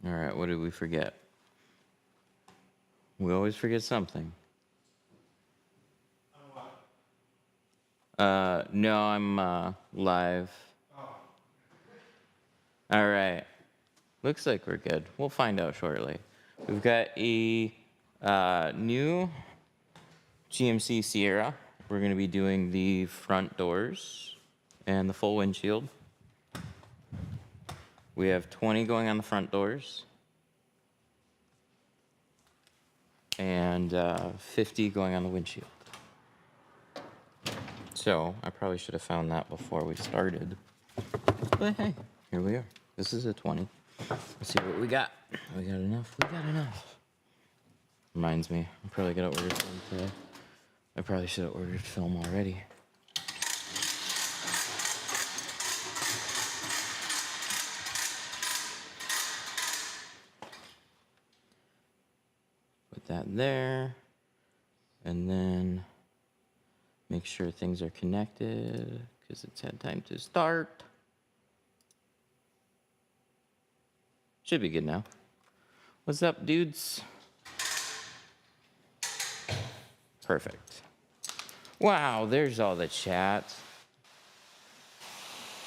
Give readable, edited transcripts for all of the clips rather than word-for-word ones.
All right, what did we forget? We always forget something. No, I'm live. All right. Looks like we're good. We'll find out shortly. We've got a new GMC Sierra. We're going to be doing the front doors and the full windshield. We have 20 going on the front doors and 50 going on the windshield. So I probably should have found that before we started. But hey, here we are. This is a 20. Let's see what we got. We got enough? We got enough. Reminds me, I probably gotta order film today. I probably should have ordered film already. Put that there. And then make sure things are connected because it's had time to start. Should be good now. What's up, dudes? Perfect. Wow, there's all the chat.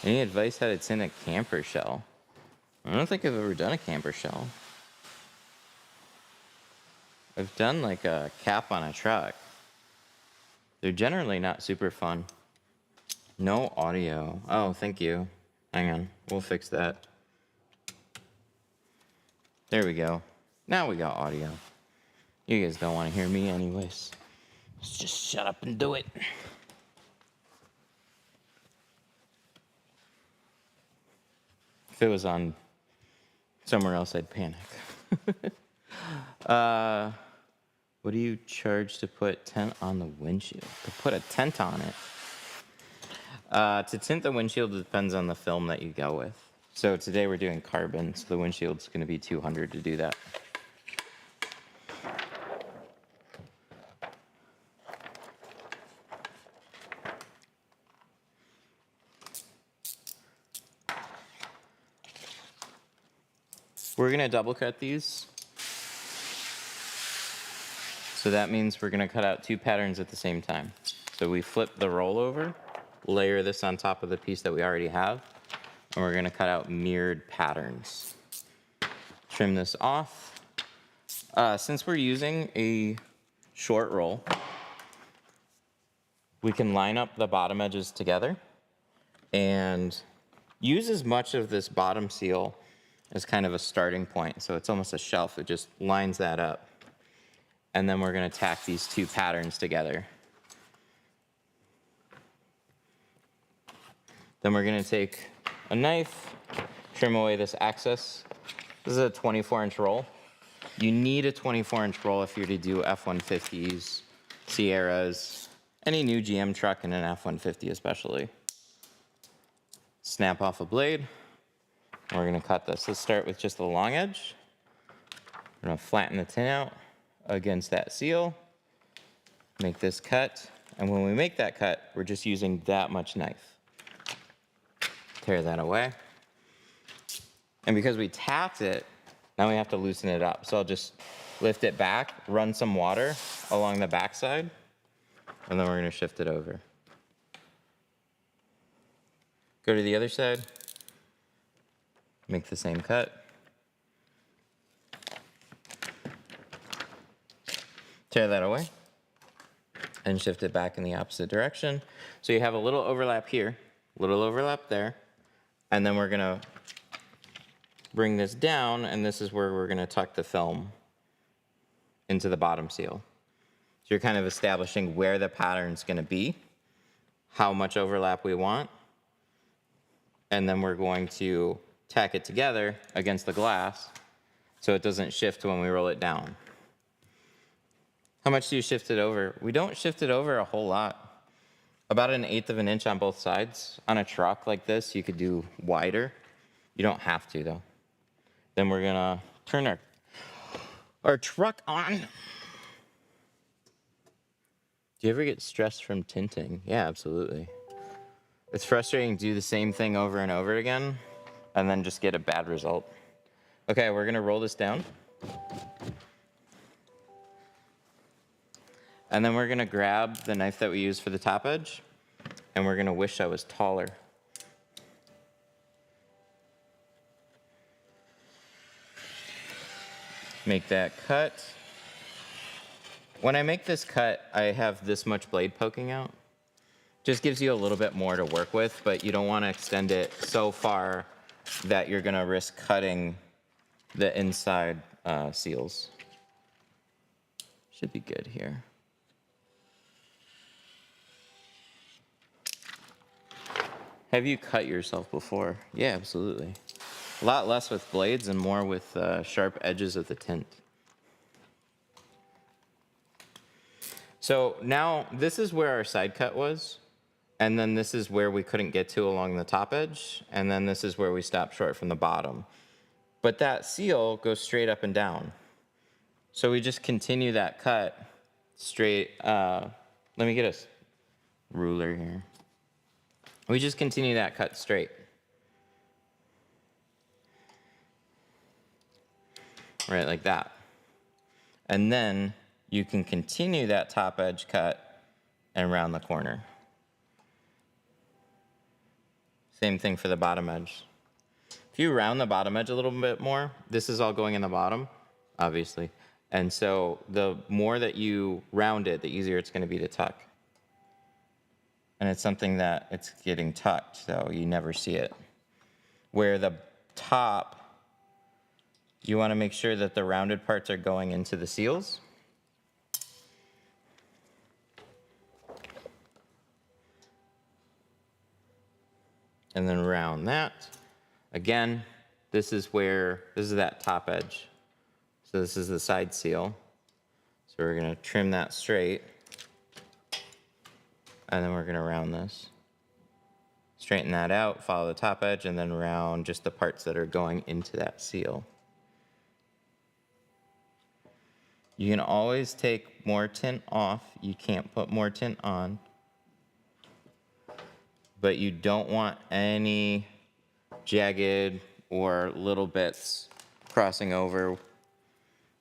Any advice how to tint a camper shell? I don't think I've ever done a camper shell. I've done like a cap on a truck. They're generally not super fun. No audio. Oh, thank you. Hang on, we'll fix that. There we go. Now we got audio. You guys don't want to hear me anyways. Let's just shut up and do it. If it was on somewhere else, I'd panic. What do you charge to put tint on the windshield? To put a tint on it? To tint the windshield depends on the film that you go with. So today we're doing carbon, so the windshield's going to be $200 to do that. We're going to double cut these. So that means we're going to cut out two patterns at the same time. So we flip the roll over, layer this on top of the piece that we already have, and we're going to cut out mirrored patterns. Trim this off. Since we're using a short roll, we can line up the bottom edges together and use as much of this bottom seal as kind of a starting point. So it's almost a shelf. It just lines that up. And then we're going to tack these two patterns together. Then we're going to take a knife, trim away this excess. This is a 24-inch roll. You need a 24-inch roll if you're to do F-150s, Sierras, any new GM truck and an F-150 especially. Snap off a blade. We're going to cut this. Let's start with just the long edge. We're going to flatten the tin out against that seal. Make this cut. And when we make that cut, we're just using that much knife. Tear that away. And because we tapped it, now we have to loosen it up. So I'll just lift it back, run some water along the backside, and then we're going to shift it over. Go to the other side. Make the same cut. Tear that away and shift it back in the opposite direction. So you have a little overlap here, a little overlap there, and then we're going to bring this down, and this is where we're going to tuck the film into the bottom seal. So you're kind of establishing where the pattern's going to be, how much overlap we want, and then we're going to tack it together against the glass so it doesn't shift when we roll it down. How much do you shift it over? We don't shift it over a whole lot. About 1/8 of an inch on both sides. On a truck like this, you could do wider. You don't have to, though. Then we're gonna turn our truck on. Do you ever get stressed from tinting? Yeah, absolutely. It's frustrating to do the same thing over and over again and then just get a bad result. Okay, we're gonna roll this down. And then we're gonna grab the knife that we use for the top edge, and we're gonna wish I was taller. Make that cut. When I make this cut, I have this much blade poking out. Just gives you a little bit more to work with, but you don't want to extend it so far that you're gonna risk cutting the inside seals. Should be good here. Have you cut yourself before? Yeah, absolutely. A lot less with blades and more with sharp edges of the tint. So now this is where our side cut was, and then this is where we couldn't get to along the top edge, and then this is where we stopped short from the bottom. But that seal goes straight up and down. So we just continue that cut straight. Let me get a ruler here. We just continue that cut straight. Right, like that. And then you can continue that top edge cut and round the corner. Same thing for the bottom edge. If you round the bottom edge a little bit more, this is all going in the bottom, obviously. And so the more that you round it, the easier it's gonna be to tuck. And it's something that it's getting tucked, so you never see it. Where the top, you wanna make sure that the rounded parts are going into the seals. And then round that. Again, this is that top edge. So this is the side seal. So we're gonna trim that straight. And then we're gonna round this. Straighten that out, follow the top edge, and then round just the parts that are going into that seal. You can always take more tint off. You can't put more tint on. But you don't want any jagged or little bits crossing over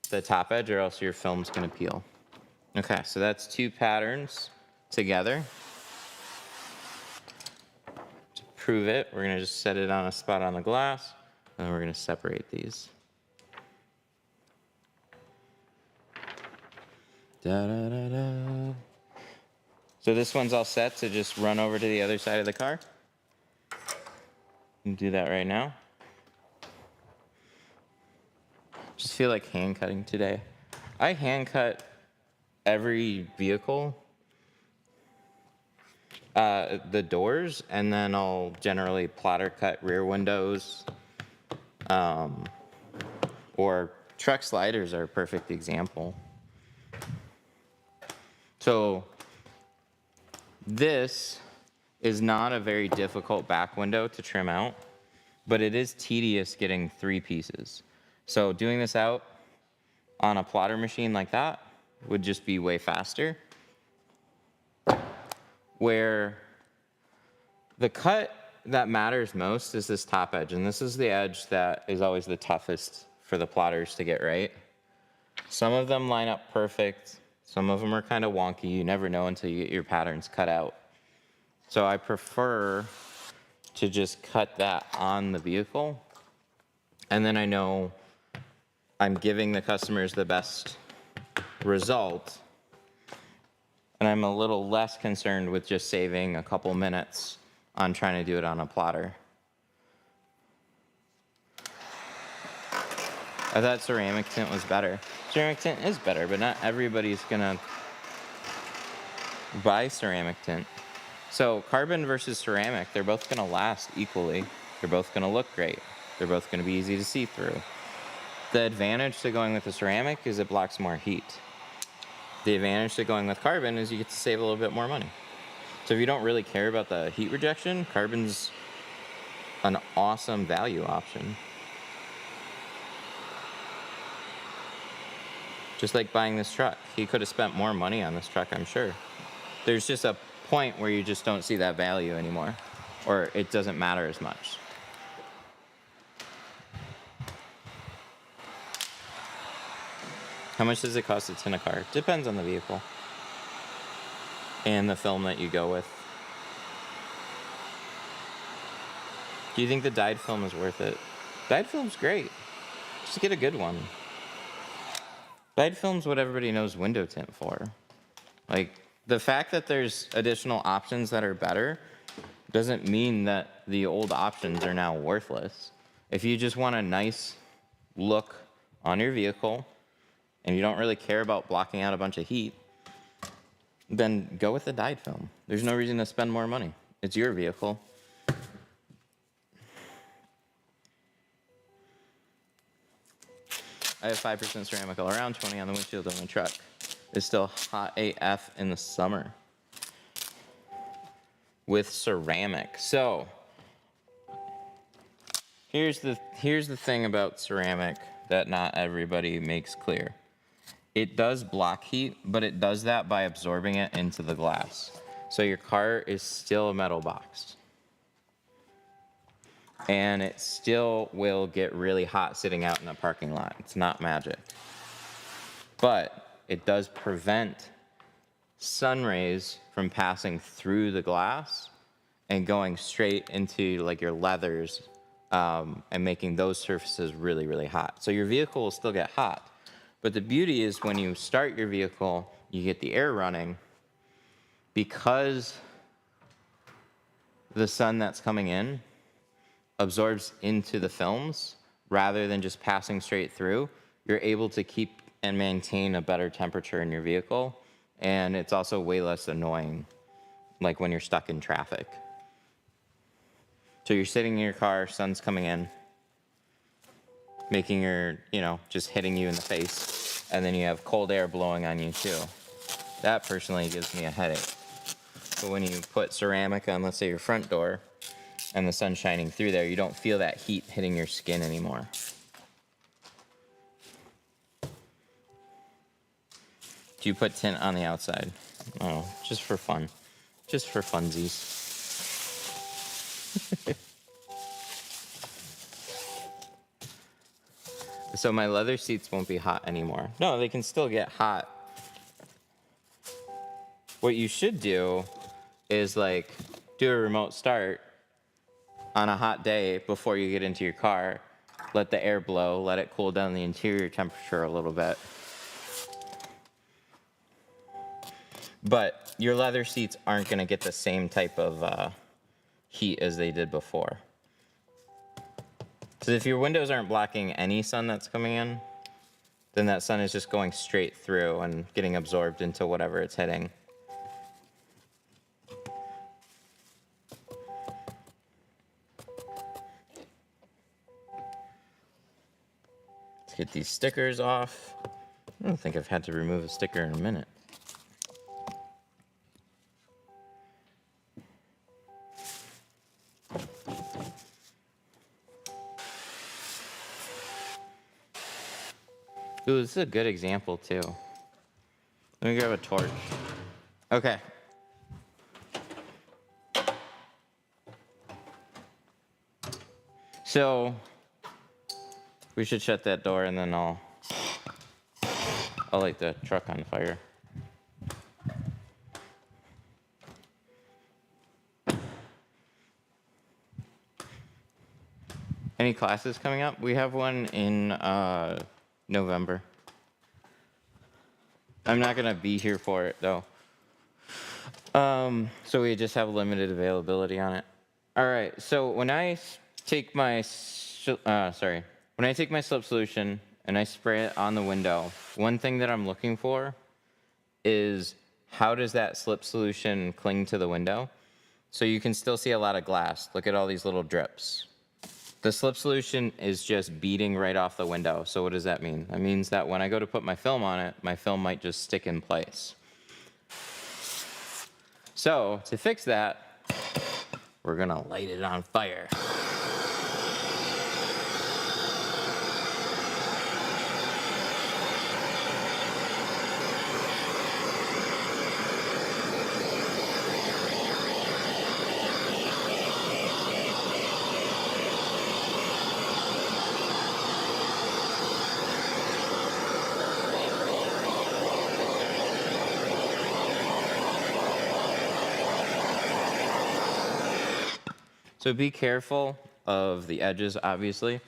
the top edge, or else your film's gonna peel. Okay, so that's two patterns together. To prove it, we're gonna just set it on a spot on the glass, and then we're gonna separate these. Da, da, da, da. So this one's all set to just run over to the other side of the car. You can do that right now. Just feel like hand cutting today. I hand cut every vehicle, the doors, and then I'll generally plotter cut rear windows, or truck sliders are a perfect example. So this is not a very difficult back window to trim out, but it is tedious getting 3 pieces. So doing this out on a plotter machine like that would just be way faster. Where the cut that matters most is this top edge, and this is the edge that is always the toughest for the plotters to get right. Some of them line up perfect. Some of them are kind of wonky. You never know until you get your patterns cut out. So I prefer to just cut that on the vehicle. And then I know I'm giving the customers the best result. And I'm a little less concerned with just saving a couple minutes on trying to do it on a plotter. I thought ceramic tint was better. Ceramic tint is better, but not everybody's gonna buy ceramic tint. So carbon versus ceramic, they're both gonna last equally. They're both gonna look great. They're both gonna be easy to see through. The advantage to going with the ceramic is it blocks more heat. The advantage to going with carbon is you get to save a little bit more money. So if you don't really care about the heat rejection, carbon's an awesome value option. Just like buying this truck. He could have spent more money on this truck, I'm sure. There's just a point where you just don't see that value anymore, or it doesn't matter as much. How much does it cost to tint a car? Depends on the vehicle and the film that you go with. Do you think the dyed film is worth it? Dyed film's great. Just get a good one. Dyed film's what everybody knows window tint for. Like, the fact that there's additional options that are better doesn't mean that the old options are now worthless. If you just want a nice look on your vehicle and you don't really care about blocking out a bunch of heat, then go with the dyed film. There's no reason to spend more money. It's your vehicle. I have 5% ceramic all around, 20 on the windshield of my truck. It's still hot AF in the summer with ceramic. So here's the thing about ceramic that not everybody makes clear. It does block heat, but it does that by absorbing it into the glass. So your car is still a metal box. And it still will get really hot sitting out in a parking lot. It's not magic. But it does prevent sun rays from passing through the glass and going straight into like your leathers and making those surfaces really, really hot. So your vehicle will still get hot. But the beauty is when you start your vehicle, you get the air running, because the sun that's coming in absorbs into the films rather than just passing straight through. You're able to keep and maintain a better temperature in your vehicle, and it's also way less annoying, like when you're stuck in traffic. So you're sitting in your car, sun's coming in, making your, just hitting you in the face, and then you have cold air blowing on you too. That personally gives me a headache. But when you put ceramic on, let's say, your front door, and the sun shining through there, you don't feel that heat hitting your skin anymore. Do you put tint on the outside? Oh, just for fun. Just for funsies. So my leather seats won't be hot anymore. No, they can still get hot. What you should do is like do a remote start on a hot day before you get into your car. Let the air blow, let it cool down the interior temperature a little bit. But your leather seats aren't going to get the same type of heat as they did before. So if your windows aren't blocking any sun that's coming in, then that sun is just going straight through and getting absorbed into whatever it's hitting. Let's get these stickers off. I don't think I've had to remove a sticker in a minute. Ooh, this is a good example too. Let me grab a torch. Okay. So we should shut that door and then I'll light the truck on fire. Any classes coming up? We have one in November. I'm not gonna be here for it though. So we just have limited availability on it. All right, so when I take my slip solution and I spray it on the window, one thing that I'm looking for is how does that slip solution cling to the window? So you can still see a lot of glass. Look at all these little drips. The slip solution is just beading right off the window. So what does that mean? That means that when I go to put my film on it, my film might just stick in place. So to fix that, we're gonna light it on fire. So be careful of the edges, obviously.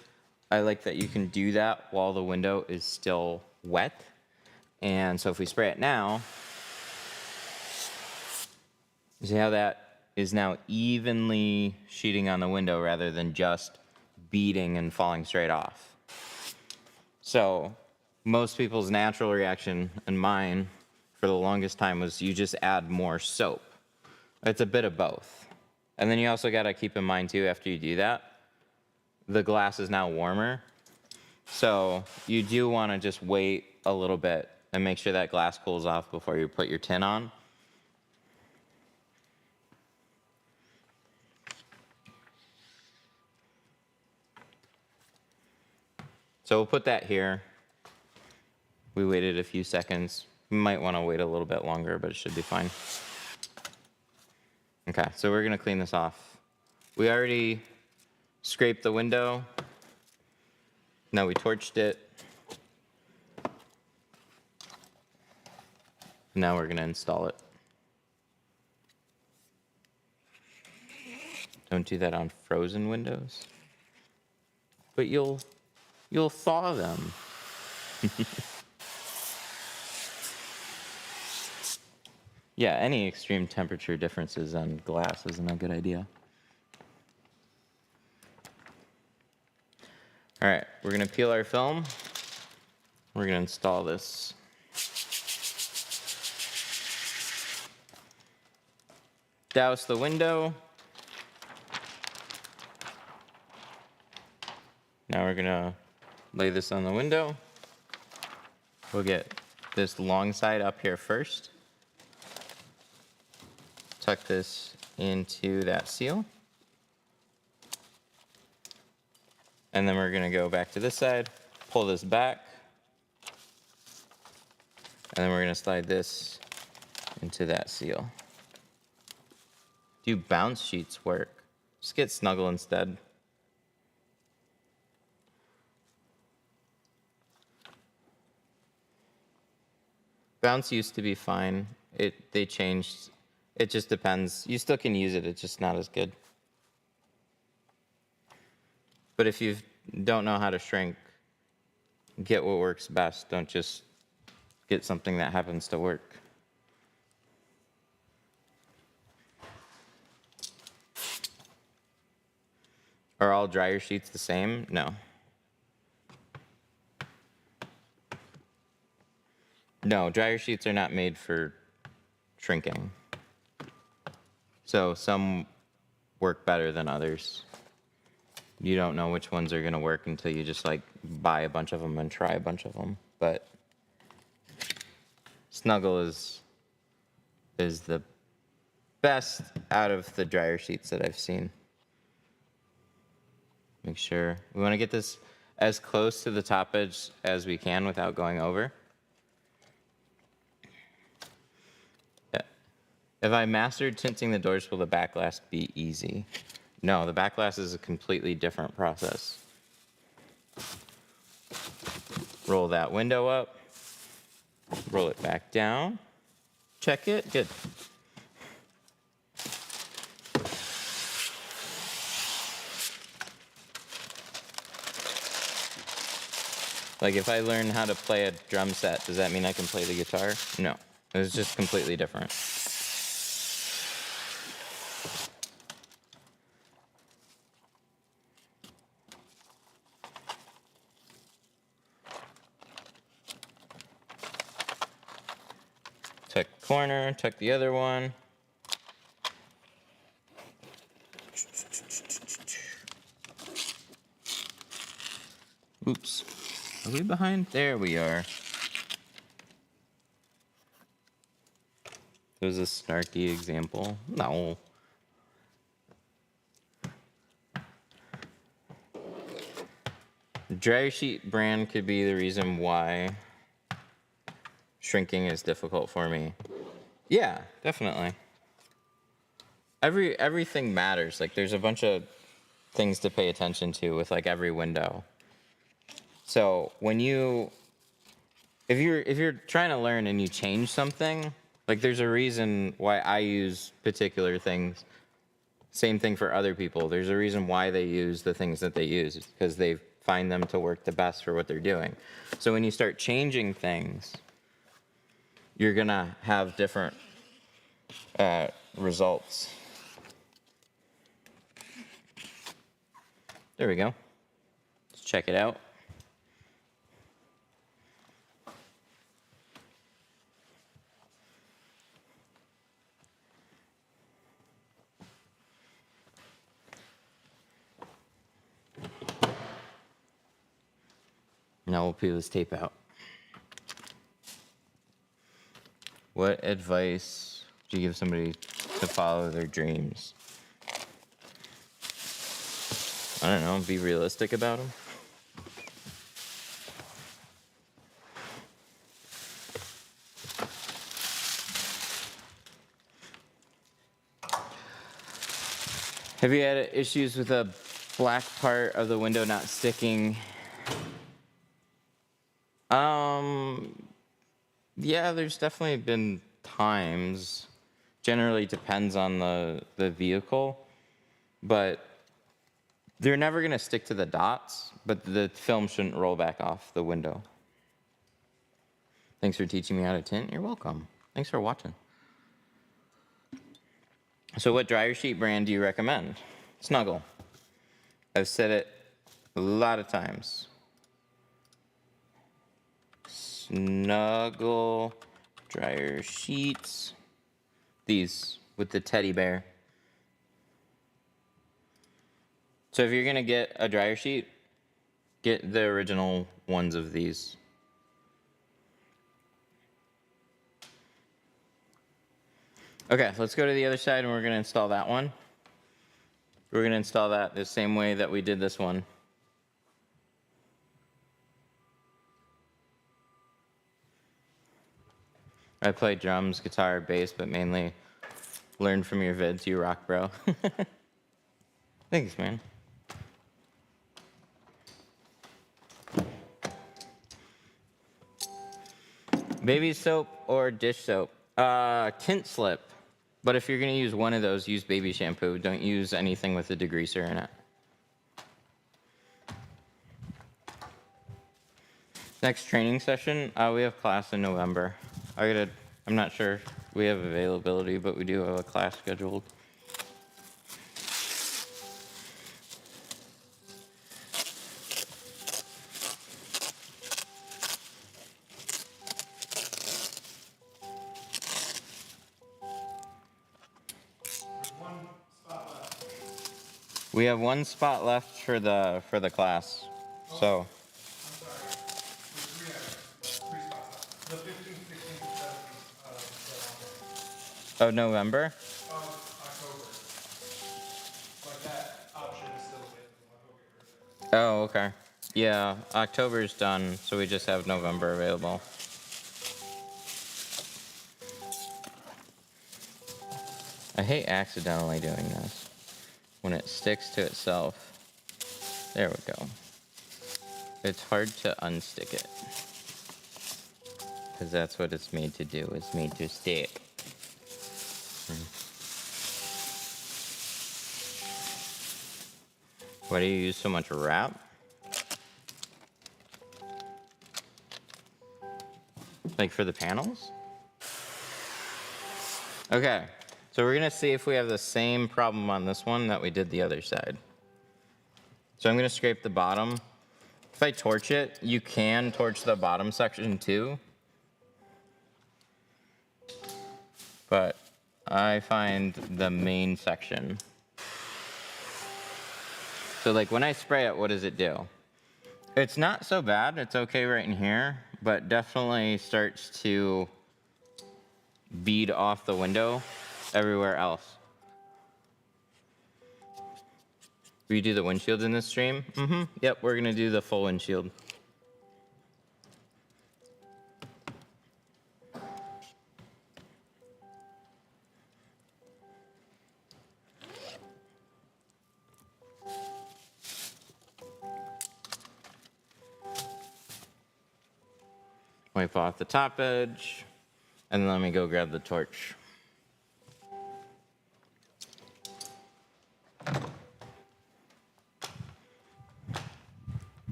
I like that you can do that while the window is still wet. And so if we spray it now, you see how that is now evenly sheeting on the window rather than just beading and falling straight off. So most people's natural reaction, and mine for the longest time, was you just add more soap. It's a bit of both. And then you also got to keep in mind too, after you do that, the glass is now warmer. So you do want to just wait a little bit and make sure that glass cools off before you put your tint on. So we'll put that here. We waited a few seconds. You might want to wait a little bit longer, but it should be fine. Okay, so we're going to clean this off. We already scraped the window. Now we torched it. Now we're going to install it. Don't do that on frozen windows. But you'll thaw them. Yeah, any extreme temperature differences on glass isn't a good idea. All right, we're gonna peel our film. We're gonna install this. Douse the window. Now we're gonna lay this on the window. We'll get this long side up here first. Tuck this into that seal. And then we're gonna go back to this side, pull this back, and then we're gonna slide this into that seal. Do bounce sheets work? Just get snuggle instead. Bounce used to be fine. They changed. It just depends. You still can use it, it's just not as good. But if you don't know how to shrink, get what works best. Don't just get something that happens to work. Are all dryer sheets the same? No. No, dryer sheets are not made for shrinking. So some work better than others. You don't know which ones are gonna work until you just like buy a bunch of them and try a bunch of them. But Snuggle is the best out of the dryer sheets that I've seen. Make sure, we wanna get this as close to the top edge as we can without going over. If I mastered tinting the doors, will the backglass be easy? No, the backglass is a completely different process. Roll that window up. Roll it back down. Check it. Good. Like if I learn how to play a drum set, does that mean I can play the guitar? No, it's just completely different. Tuck corner, tuck the other one. Oops. Are we behind? There we are. It was a snarky example. No. Dryer sheet brand could be the reason why shrinking is difficult for me. Yeah, definitely. Everything matters. Like there's a bunch of things to pay attention to with like every window. So when if you're trying to learn and you change something, like there's a reason why I use particular things Same thing for other people. There's a reason why they use the things that they use. It's because they find them to work the best for what they're doing. So when you start changing things, you're gonna have different results. There we go. Let's check it out. Now we'll peel this tape out. What advice do you give somebody to follow their dreams? I don't know, be realistic about them. Have you had issues with a black part of the window not sticking? Yeah, there's definitely been times. Generally depends on the vehicle, but they're never gonna stick to the dots, but the film shouldn't roll back off the window. Thanks for teaching me how to tint. You're welcome. Thanks for watching. So what dryer sheet brand do you recommend? Snuggle. I've said it a lot of times. Snuggle dryer sheets. These with the teddy bear. So if you're gonna get a dryer sheet, get the original ones of these. Okay, let's go to the other side and we're gonna install that one. We're gonna install that the same way that we did this one. I play drums, guitar, bass, but mainly learned from your vids. You rock, bro. Thanks, man. Baby soap or dish soap? Tint slip. But if you're gonna use one of those, use baby shampoo. Don't use anything with a degreaser in it. Next training session, we have class in November. I'm not sure we have availability, but we do have a class scheduled. We have one spot left for the class. So. Of November? October. But that option is still available. Oh, okay. Yeah, October's done, so we just have November available. I hate accidentally doing this. When it sticks to itself. There we go. It's hard to unstick it. Because that's what it's made to do. It's made to stick. Why do you use so much wrap? Like for the panels? Okay, so we're gonna see if we have the same problem on this one that we did the other side. So I'm gonna scrape the bottom. If I torch it, you can torch the bottom section too. But I find the main section. So like when I spray it, what does it do? It's not so bad, it's okay right in here, but definitely starts to bead off the window everywhere else. Will you do the windshield in this stream? Yep, we're gonna do the full windshield. Wipe off the top edge, and then let me go grab the torch.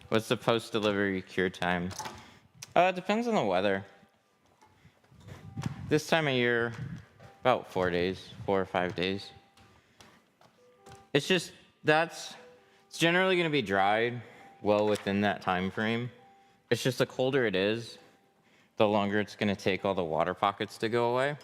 What's the post-delivery cure time? It depends on the weather. This time of year, about 4 days, 4 or 5 days. It's just, it's generally going to be dried well within that time frame. It's just the colder it is, the longer it's going to take all the water pockets to go away.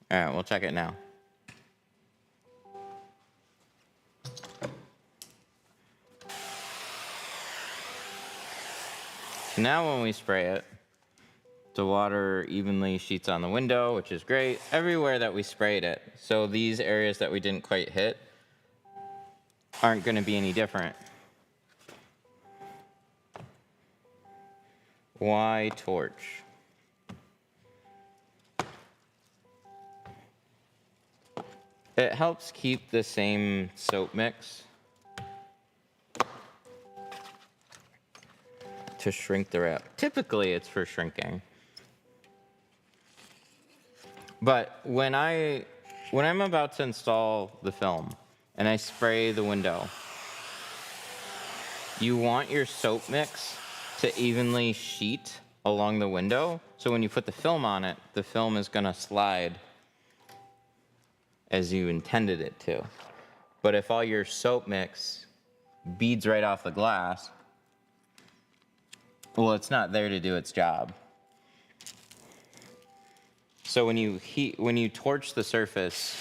All right, we'll check it now. Now when we spray it, the water evenly sheets on the window, which is great, everywhere that we sprayed it. So these areas that we didn't quite hit aren't going to be any different. Why torch? It helps keep the same soap mix to shrink the wrap. Typically, it's for shrinking. But when I'm about to install the film and I spray the window, you want your soap mix to evenly sheet along the window. So when you put the film on it, the film is going to slide as you intended it to. But if all your soap mix beads right off the glass, well, it's not there to do its job. So when you torch the surface,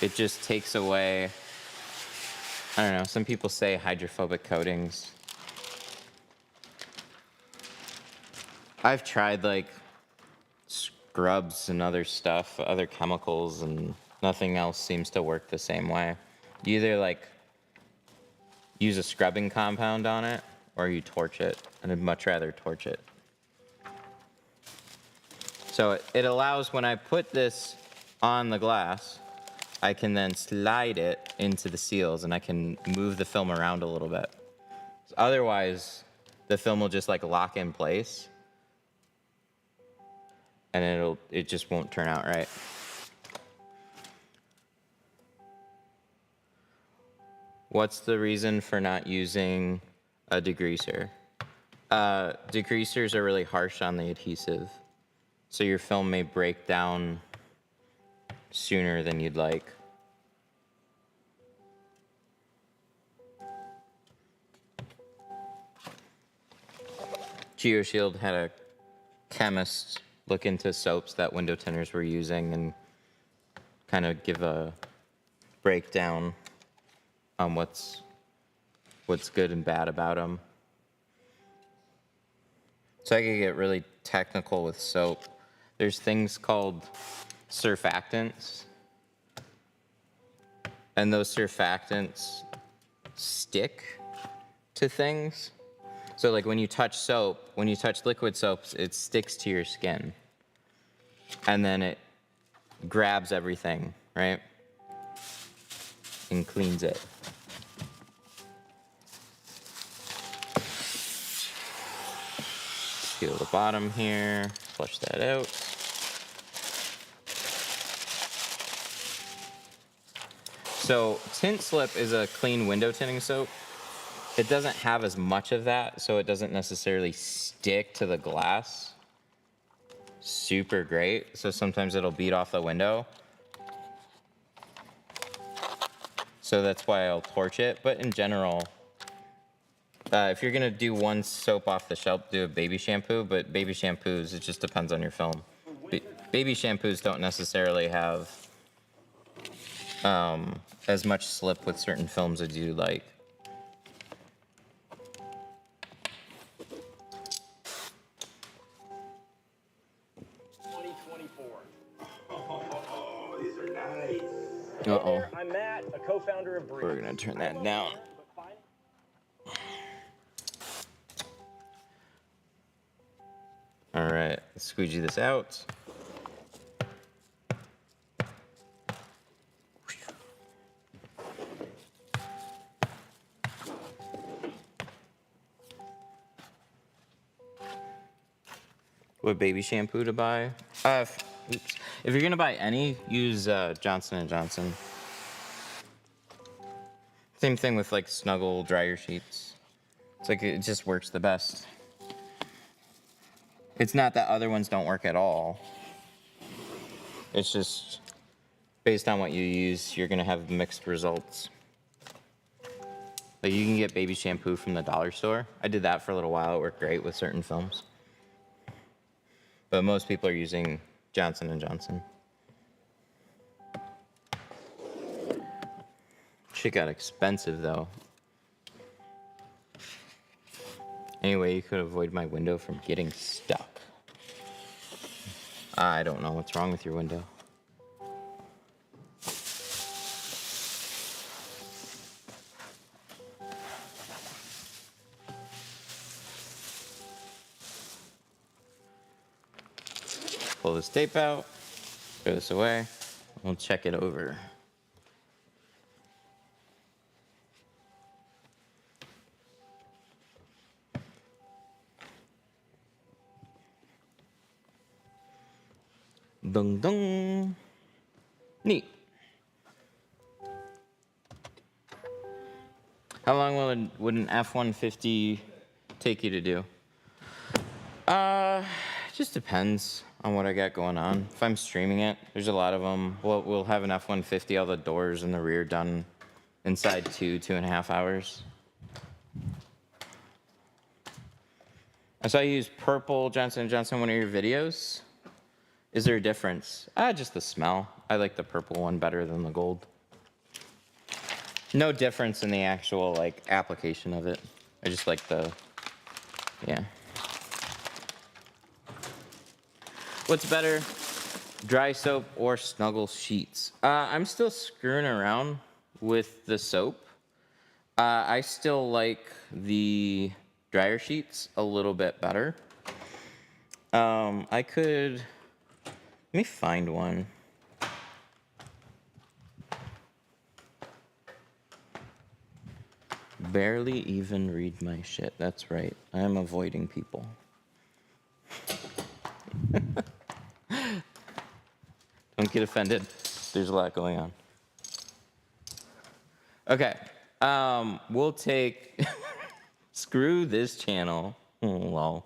it just takes away, I don't know, some people say hydrophobic coatings. I've tried like scrubs and other stuff, other chemicals, and nothing else seems to work the same way. You either like use a scrubbing compound on it or you torch it, and I'd much rather torch it. So it allows, when I put this on the glass, I can then slide it into the seals and I can move the film around a little bit. Otherwise, the film will just like lock in place and it just won't turn out right. What's the reason for not using a degreaser? Degreasers are really harsh on the adhesive, so your film may break down sooner than you'd like. GeoShield had a chemist look into soaps that window tinters were using and kind of give a breakdown on what's good and bad about them. So I could get really technical with soap. There's things called surfactants, and those surfactants stick to things. So like when you touch soap, when you touch liquid soaps, it sticks to your skin. And then it grabs everything, right? And cleans it. Peel the bottom here, flush that out. So Tint Slip is a clean window tinting soap. It doesn't have as much of that, so it doesn't necessarily stick to the glass super great. So sometimes it'll beat off the window. So that's why I'll torch it. But in general, if you're gonna do one soap off the shelf, do a baby shampoo. But baby shampoos, it just depends on your film. Baby shampoos don't necessarily have as much slip with certain films as you like. Uh-oh. I'm Matt, a co-founder of Breeze. We're gonna turn that down. All right, let's squeegee this out. What baby shampoo to buy? Oops. If you're gonna buy any, use Johnson and Johnson. Same thing with like Snuggle dryer sheets. It's like it just works the best. It's not that other ones don't work at all. It's just based on what you use, you're gonna have mixed results. Like you can get baby shampoo from the dollar store. I did that for a little while. It worked great with certain films. But most people are using Johnson and Johnson. Shit got expensive though. Anyway, you could avoid my window from getting stuck. I don't know what's wrong with your window. Pull this tape out, throw this away, we'll check it over. Dung dung. Neat. How long would an F-150 take you to do? Just depends on what I got going on. If I'm streaming it, there's a lot of them. We'll have an F-150, all the doors and the rear done inside 2.5 hours. I saw you use purple Johnson & Johnson in one of your videos. Is there a difference? Just the smell. I like the purple one better than the gold. No difference in the actual like application of it. I just like the, yeah. What's better, dry soap or Snuggle sheets? I'm still screwing around with the soap. I still like the dryer sheets a little bit better. I could, let me find one. Barely even read my shit. That's right. I'm avoiding people. Don't get offended. There's a lot going on. Okay. We'll take... Screw this channel. Oh, lol.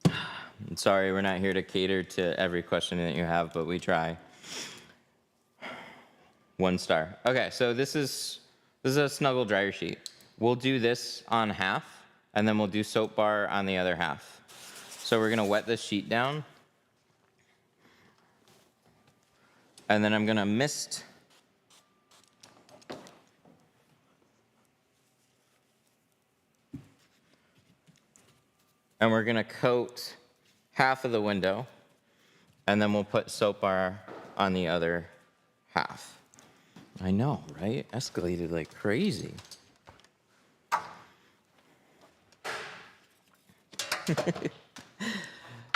I'm sorry, we're not here to cater to every question that you have, but we try. 1 star. Okay, so this is a Snuggle dryer sheet. We'll do this on half, and then we'll do soap bar on the other half. So we're gonna wet this sheet down. And then I'm gonna mist. And we're gonna coat half of the window, and then we'll put soap bar on the other half. I know, right? Escalated like crazy.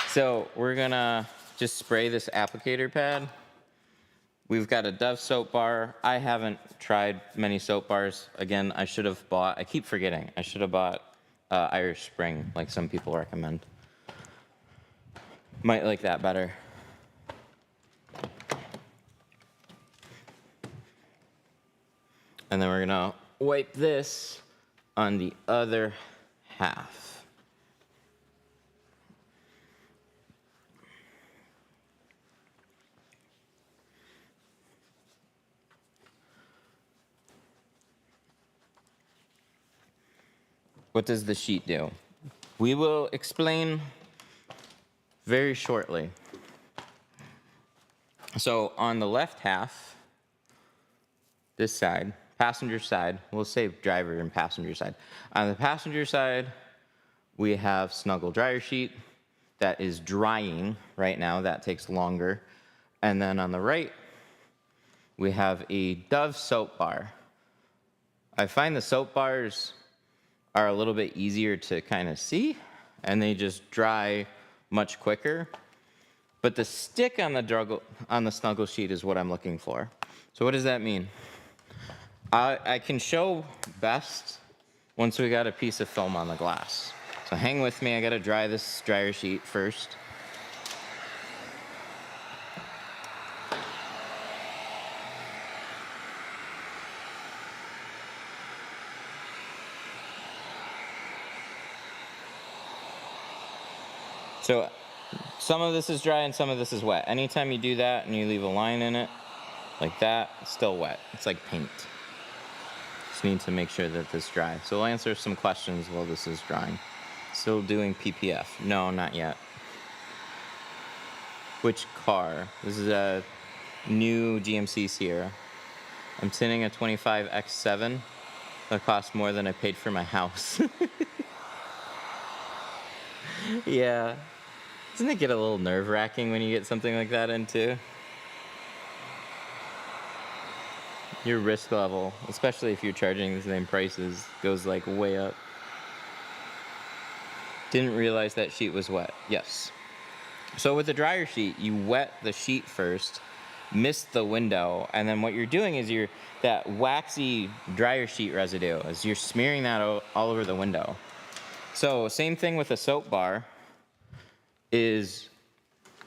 So we're gonna just spray this applicator pad. We've got a Dove soap bar. I haven't tried many soap bars. Again, I should have bought, I keep forgetting, I should have bought Irish Spring, like some people recommend. Might like that better. And then we're gonna wipe this on the other half. What does the sheet do? We will explain very shortly. So on the left half, this side, passenger side, we'll say driver and passenger side. On the passenger side, we have Snuggle dryer sheet that is drying right now. That takes longer. And then on the right, we have a Dove soap bar. I find the soap bars are a little bit easier to kind of see. and they just dry much quicker. But the stick on the snuggle sheet is what I'm looking for. So what does that mean? I can show best once we got a piece of film on the glass. So hang with me, I gotta dry this dryer sheet first. So some of this is dry and some of this is wet. Anytime you do that and you leave a line in it, like that, it's still wet. It's like paint. Just need to make sure that this dries. So we'll answer some questions while this is drying. Still doing PPF? No, not yet. Which car? This is a new GMC Sierra. I'm tinting a 25 X7 that cost more than I paid for my house. Yeah. Doesn't it get a little nerve-wracking when you get something like that into? Your risk level, especially if you're charging the same prices, goes like way up. Didn't realize that sheet was wet. Yes. So with the dryer sheet, you wet the sheet first, mist the window, and then what you're doing is that waxy dryer sheet residue is you're smearing that all over the window. So same thing with a soap bar is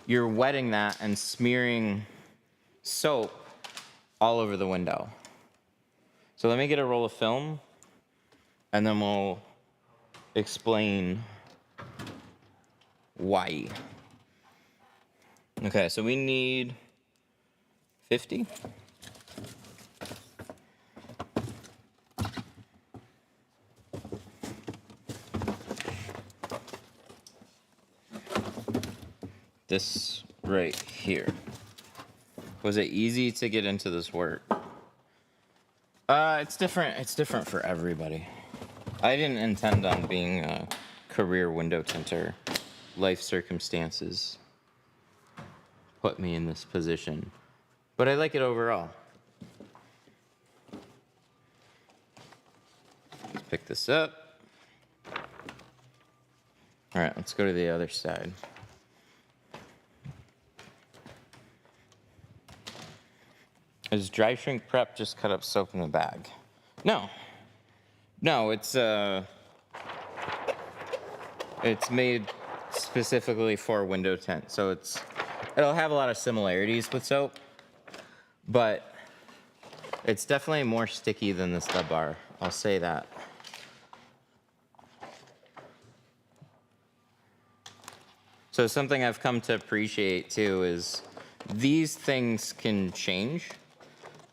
you're wetting that and smearing soap all over the window. So let me get a roll of film and then we'll explain why. Okay, so we need 50. This right here. Was it easy to get into this work? It's different. It's different for everybody. I didn't intend on being a career window tinter. Life circumstances put me in this position, but I like it overall. Let's pick this up. All right, let's go to the other side. Is dry shrink prep just cut up soap in the bag? No. No, it's made specifically for window tint. So it'll have a lot of similarities with soap, but it's definitely more sticky than the stub bar. I'll say that. So something I've come to appreciate too is these things can change,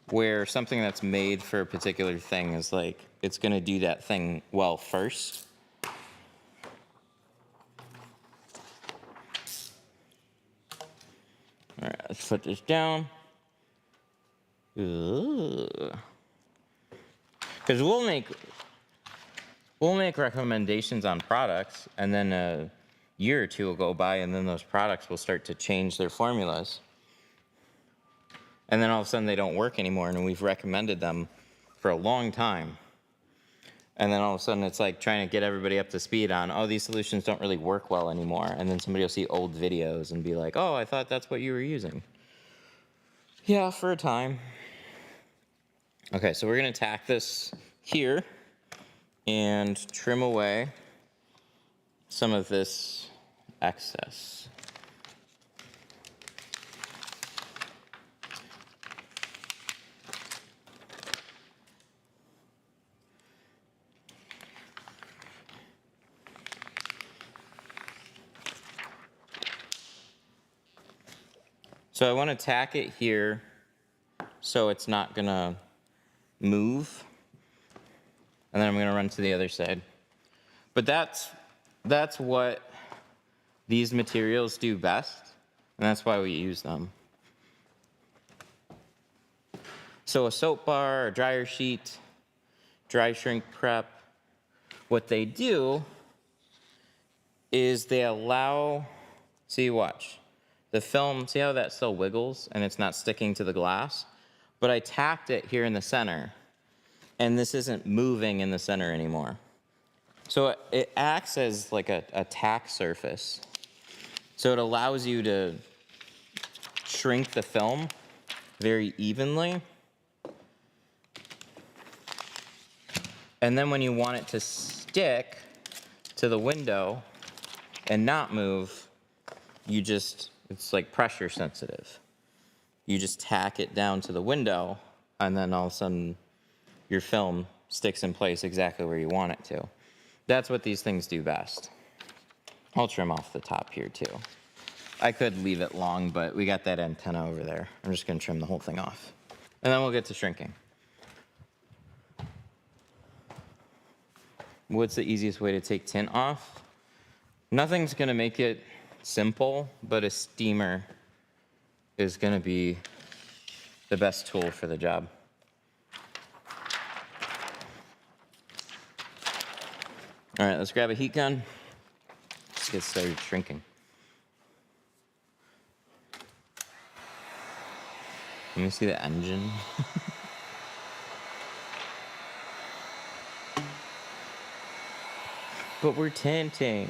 where something that's made for a particular thing is like, it's gonna do that thing well first. All right, let's put this down. Because we'll make recommendations on products, and then a year or two will go by, and then those products will start to change their formulas. And then all of a sudden they don't work anymore, and we've recommended them for a long time. And then all of a sudden it's like trying to get everybody up to speed on, oh, these solutions don't really work well anymore. And then somebody will see old videos and be like, oh, I thought that's what you were using. Yeah, for a time. Okay, so we're gonna tack this here and trim away some of this excess. So I want to tack it here so it's not gonna move. And then I'm gonna run to the other side. But that's what these materials do best, and that's why we use them. So a soap bar, a dryer sheet, dry shrink prep, what they do is they allow, see, watch. The film, see how that still wiggles and it's not sticking to the glass? But I tacked it here in the center, and this isn't moving in the center anymore. So it acts as like a tack surface. So it allows you to shrink the film very evenly. And then when you want it to stick to the window and not move, you just, it's like pressure sensitive. You just tack it down to the window, and then all of a sudden your film sticks in place exactly where you want it to. That's what these things do best. I'll trim off the top here too. I could leave it long, but we got that antenna over there. I'm just gonna trim the whole thing off. And then we'll get to shrinking. What's the easiest way to take tint off? Nothing's gonna make it simple, but a steamer is gonna be the best tool for the job. All right, let's grab a heat gun. Let's get started shrinking. Let me see the engine. But we're tinting.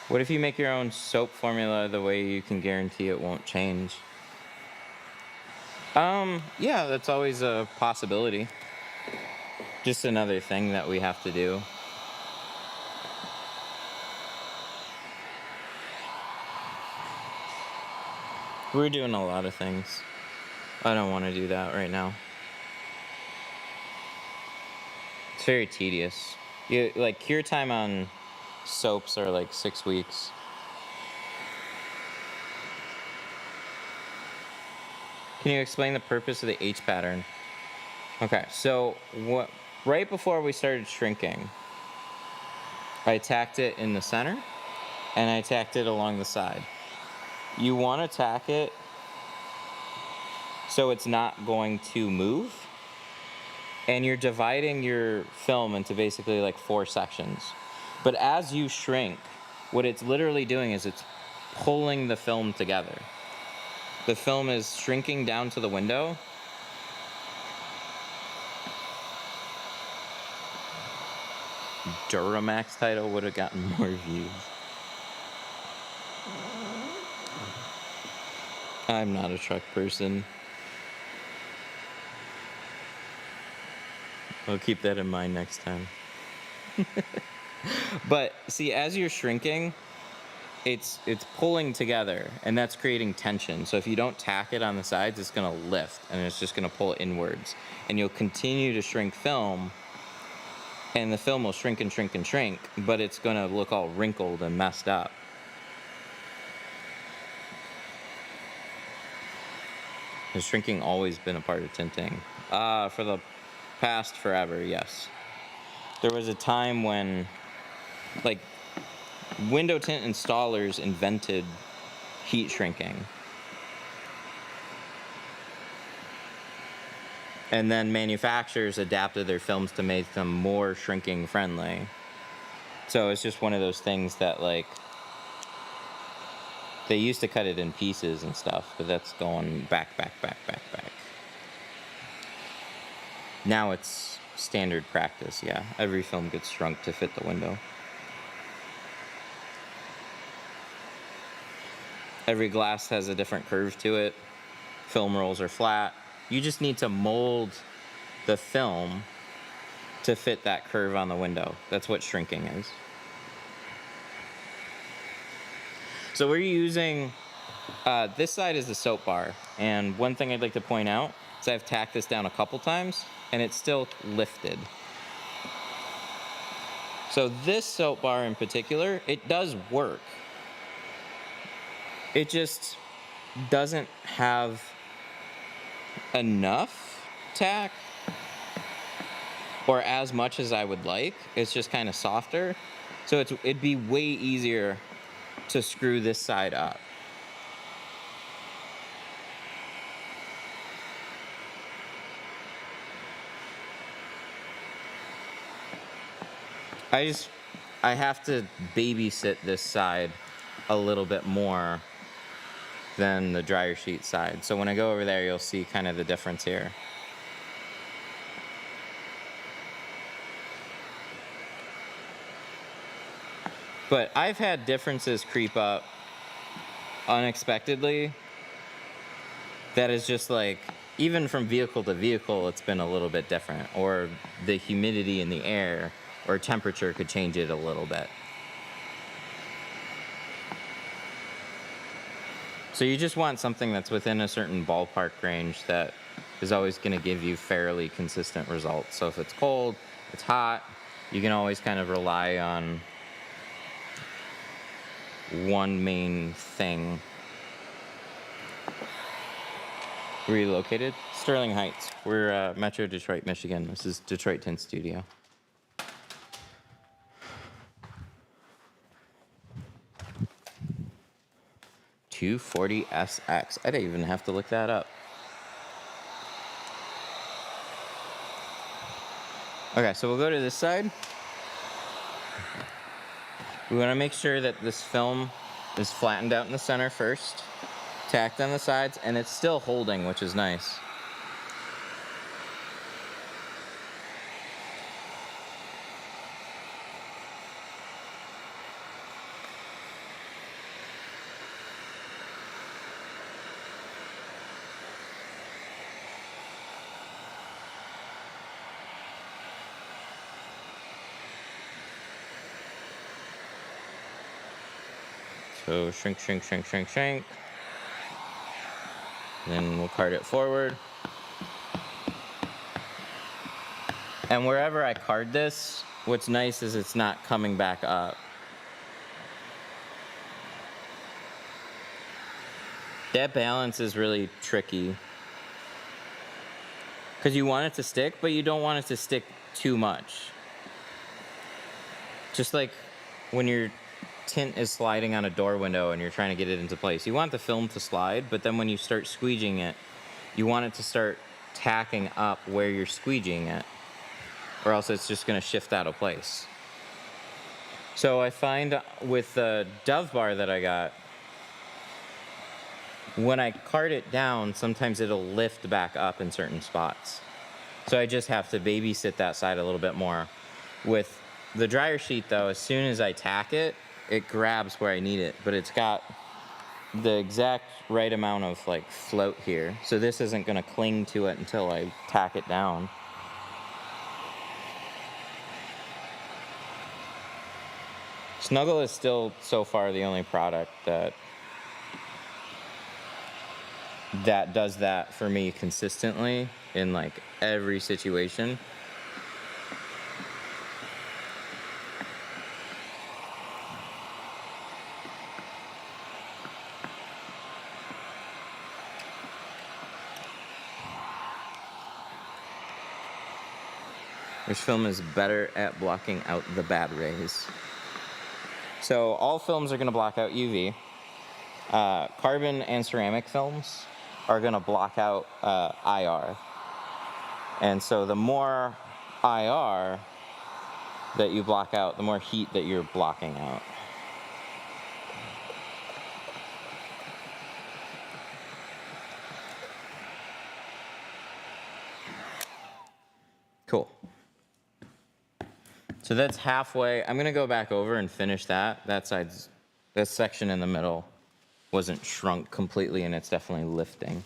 What if you make your own soap formula the way you can guarantee it won't change? Yeah, that's always a possibility. Just another thing that we have to do. We're doing a lot of things. I don't want to do that right now. It's very tedious. Like cure time on soaps are like 6 weeks. Can you explain the purpose of the H pattern? Okay, so right before we started shrinking, I tacked it in the center and I tacked it along the side. You want to tack it so it's not going to move, and you're dividing your film into basically like 4 sections. But as you shrink, what it's literally doing is it's pulling the film together. The film is shrinking down to the window. Duramax title would have gotten more views. I'm not a truck person. I'll keep that in mind next time. But see, as you're shrinking, it's pulling together, and that's creating tension. So if you don't tack it on the sides, it's gonna lift, and it's just gonna pull inwards. And you'll continue to shrink film, and the film will shrink and shrink and shrink, but it's gonna look all wrinkled and messed up. Has shrinking always been a part of tinting? For the past forever, yes. There was a time when, like, window tint installers invented heat shrinking. And then manufacturers adapted their films to make them more shrinking friendly. So it's just one of those things that, like, they used to cut it in pieces and stuff, but that's going back. Now it's standard practice, yeah. Every film gets shrunk to fit the window. Every glass has a different curve to it. Film rolls are flat. You just need to mold the film to fit that curve on the window. That's what shrinking is. So we're using, this side is the soap bar. And one thing I'd like to point out is I've tacked this down a couple times and it's still lifted. So this soap bar in particular, it does work. It just doesn't have enough tack or as much as I would like. It's just kind of softer. So it'd be way easier to screw this side up. I have to babysit this side a little bit more than the dryer sheet side. So when I go over there, you'll see kind of the difference here. But I've had differences creep up unexpectedly that is just like, even from vehicle to vehicle, it's been a little bit different. Or the humidity in the air or temperature could change it a little bit. So you just want something that's within a certain ballpark range that is always going to give you fairly consistent results. So if it's cold, it's hot, you can always kind of rely on one main thing. Relocated? Sterling Heights. We're Metro Detroit, Michigan. This is Detroit Tint Studio. $240SX. I didn't even have to look that up. Okay, so we'll go to this side. We want to make sure that this film is flattened out in the center first, tacked on the sides, and it's still holding, which is nice. So shrink, shrink, shrink, shrink, shrink. Then we'll cart it forward. And wherever I card this, what's nice is it's not coming back up. That balance is really tricky. Because you want it to stick, but you don't want it to stick too much. Just like when your tint is sliding on a door window and you're trying to get it into place. You want the film to slide, but then when you start squeegeeing it, you want it to start tacking up where you're squeegeeing it, or else it's just going to shift out of place. So I find with the Dove bar that I got, when I cart it down, sometimes it'll lift back up in certain spots. So I just have to babysit that side a little bit more. With the dryer sheet though, as soon as I tack it, it grabs where I need it, but it's got the exact right amount of like float here. So this isn't gonna cling to it until I tack it down. Snuggle is still so far the only product that does that for me consistently in like every situation. Which film is better at blocking out the bad rays? So all films are going to block out UV. Carbon and ceramic films are going to block out IR. And so the more IR that you block out, the more heat that you're blocking out. Cool. So that's halfway. I'm gonna go back over and finish that. This section in the middle wasn't shrunk completely, and it's definitely lifting.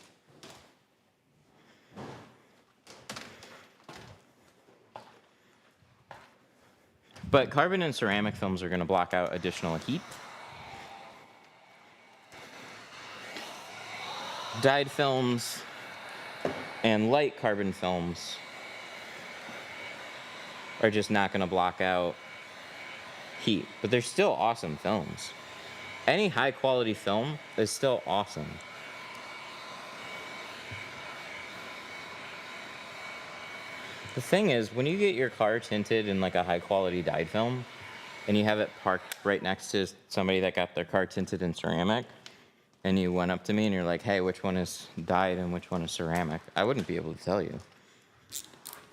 But carbon and ceramic films are gonna block out additional heat. Dyed films and light carbon films are just not going to block out heat, but they're still awesome films. Any high quality film is still awesome. The thing is, when you get your car tinted in like a high quality dyed film and you have it parked right next to somebody that got their car tinted in ceramic, and you went up to me and you're like, hey, which one is dyed and which one is ceramic? I wouldn't be able to tell you.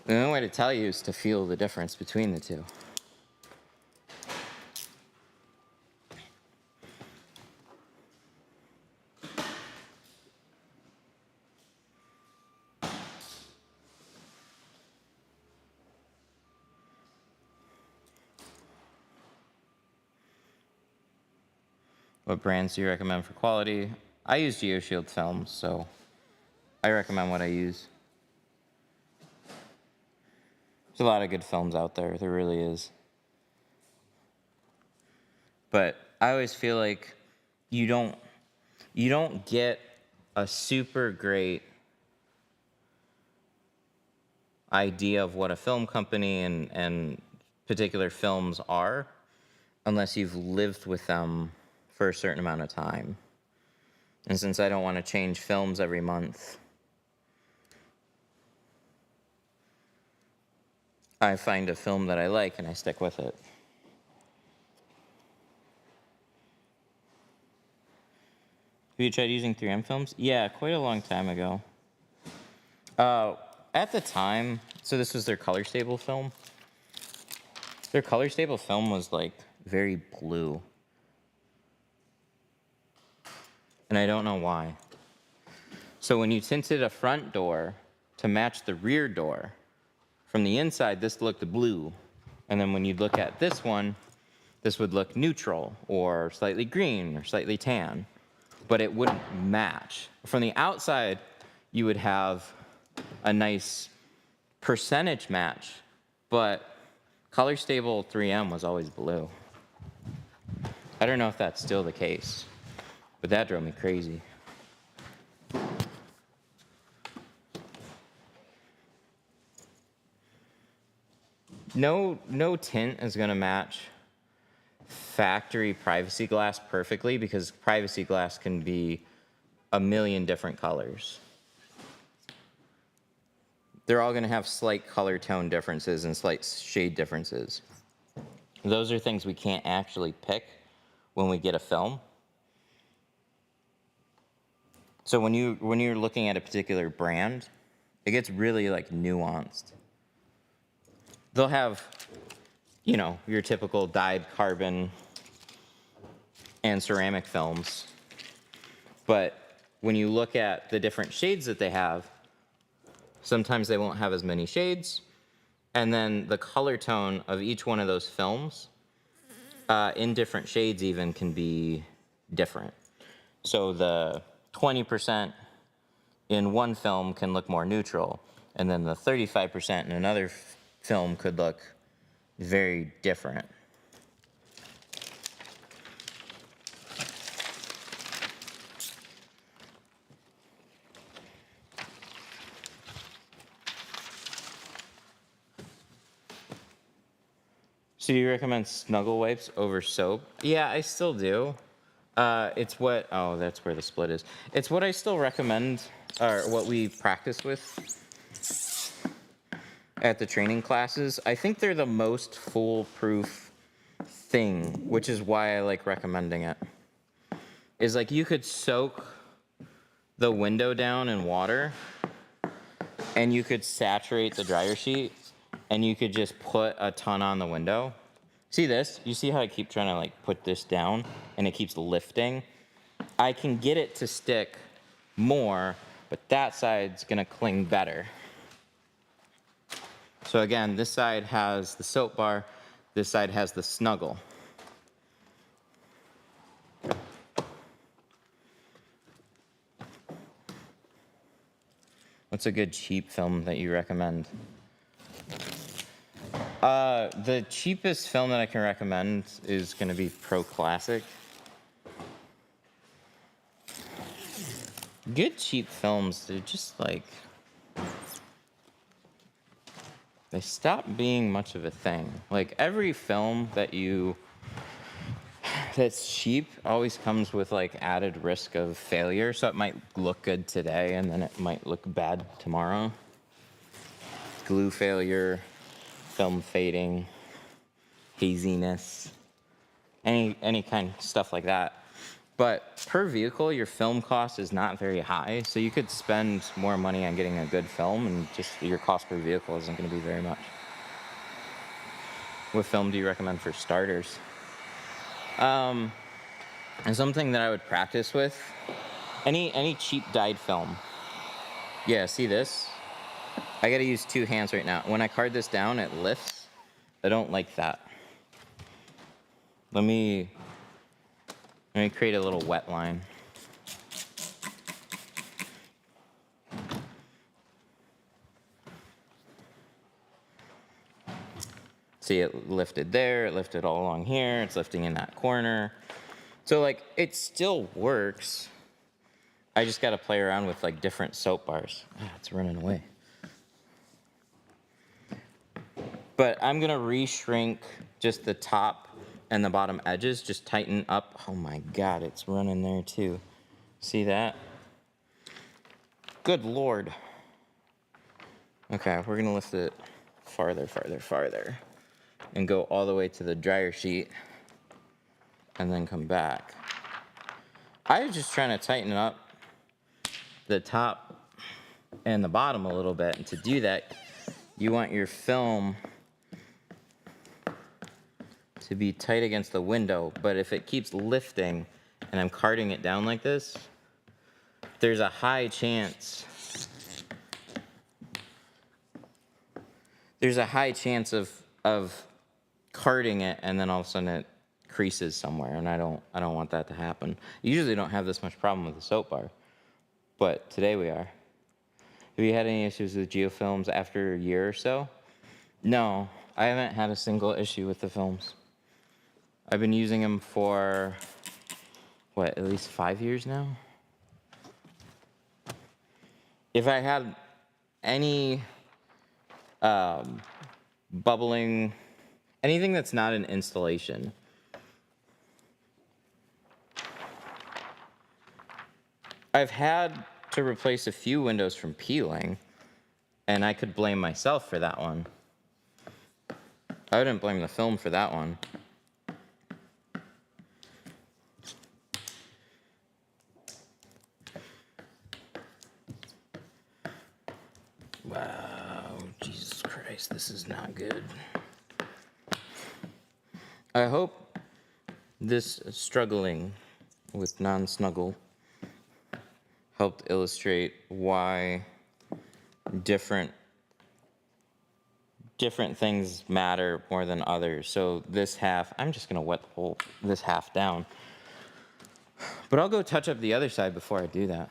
The only way to tell you is to feel the difference between the two. What brands do you recommend for quality? I use GeoShield films, so I recommend what I use. There's a lot of good films out there. There really is. But I always feel like you don't get a super great idea of what a film company and particular films are unless you've lived with them for a certain amount of time. And since I don't want to change films every month, I find a film that I like and I stick with it. Have you tried using 3M films? Yeah, quite a long time ago. At the time, so this was their color stable film. Their color stable film was like very blue. And I don't know why. So when you tinted a front door to match the rear door, from the inside this looked blue. And then when you look at this one, this would look neutral or slightly green or slightly tan. But it wouldn't match. From the outside, you would have a nice percentage match, but color stable 3M was always blue. I don't know if that's still the case, but that drove me crazy. No tint is gonna match factory privacy glass perfectly because privacy glass can be a million different colors. They're all gonna have slight color tone differences and slight shade differences. Those are things we can't actually pick when we get a film. So when you're looking at a particular brand, it gets really like nuanced. They'll have, you know, your typical dyed carbon and ceramic films. But when you look at the different shades that they have, sometimes they won't have as many shades. And then the color tone of each one of those films in different shades even can be different. So the 20% in one film can look more neutral, and then the 35% in another film could look very different. So do you recommend Snuggle wipes over soap? Yeah, I still do. It's what, oh, that's where the split is. It's what I still recommend, or what we practice with at the training classes. I think they're the most foolproof thing, which is why I like recommending it. Is like you could soak the window down in water and you could saturate the dryer sheet and you could just put a ton on the window. See this? You see how I keep trying to like put this down and it keeps lifting? I can get it to stick more, but that side's gonna cling better. So again, this side has the soap bar, this side has the Snuggle. What's a good cheap film that you recommend? The cheapest film that I can recommend is gonna be Pro Classic. Good cheap films, they're just like, they stop being much of a thing. Like every film that's cheap always comes with like added risk of failure. So it might look good today and then it might look bad tomorrow. Glue failure, film fading, haziness, any kind of stuff like that. But per vehicle, your film cost is not very high, so you could spend more money on getting a good film and just your cost per vehicle isn't gonna be very much. What film do you recommend for starters? And something that I would practice with, any cheap dyed film. Yeah, see this? I gotta use two hands right now. When I card this down, it lifts. I don't like that. Let me Let me create a little wet line. See, it lifted there, it lifted all along here, it's lifting in that corner. So like, it still works. I just gotta play around with like different soap bars. Ah, it's running away. But I'm gonna re-shrink just the top and the bottom edges, just tighten up. Oh my God, it's running there too. See that? Good Lord. Okay, we're gonna lift it farther, farther, farther, and go all the way to the dryer sheet, and then come back. I was just trying to tighten up the top and the bottom a little bit, and to do that, you want your film to be tight against the window, but if it keeps lifting and I'm carting it down like this, there's a high chance of carting it, and then all of a sudden it creases somewhere, and I don't want that to happen. I usually don't have this much problem with the soap bar, but today we are. Have you had any issues with geofilms after a year or so? No, I haven't had a single issue with the films. I've been using them for, what, at least 5 years now? If I had any bubbling, anything that's not an installation, I've had to replace a few windows from peeling, and I could blame myself for that one. I wouldn't blame the film for that one. Wow, Jesus Christ, this is not good. I hope this struggling with non-snuggle helped illustrate why different things matter more than others. So this half, I'm just gonna wet this half down. But I'll go touch up the other side before I do that.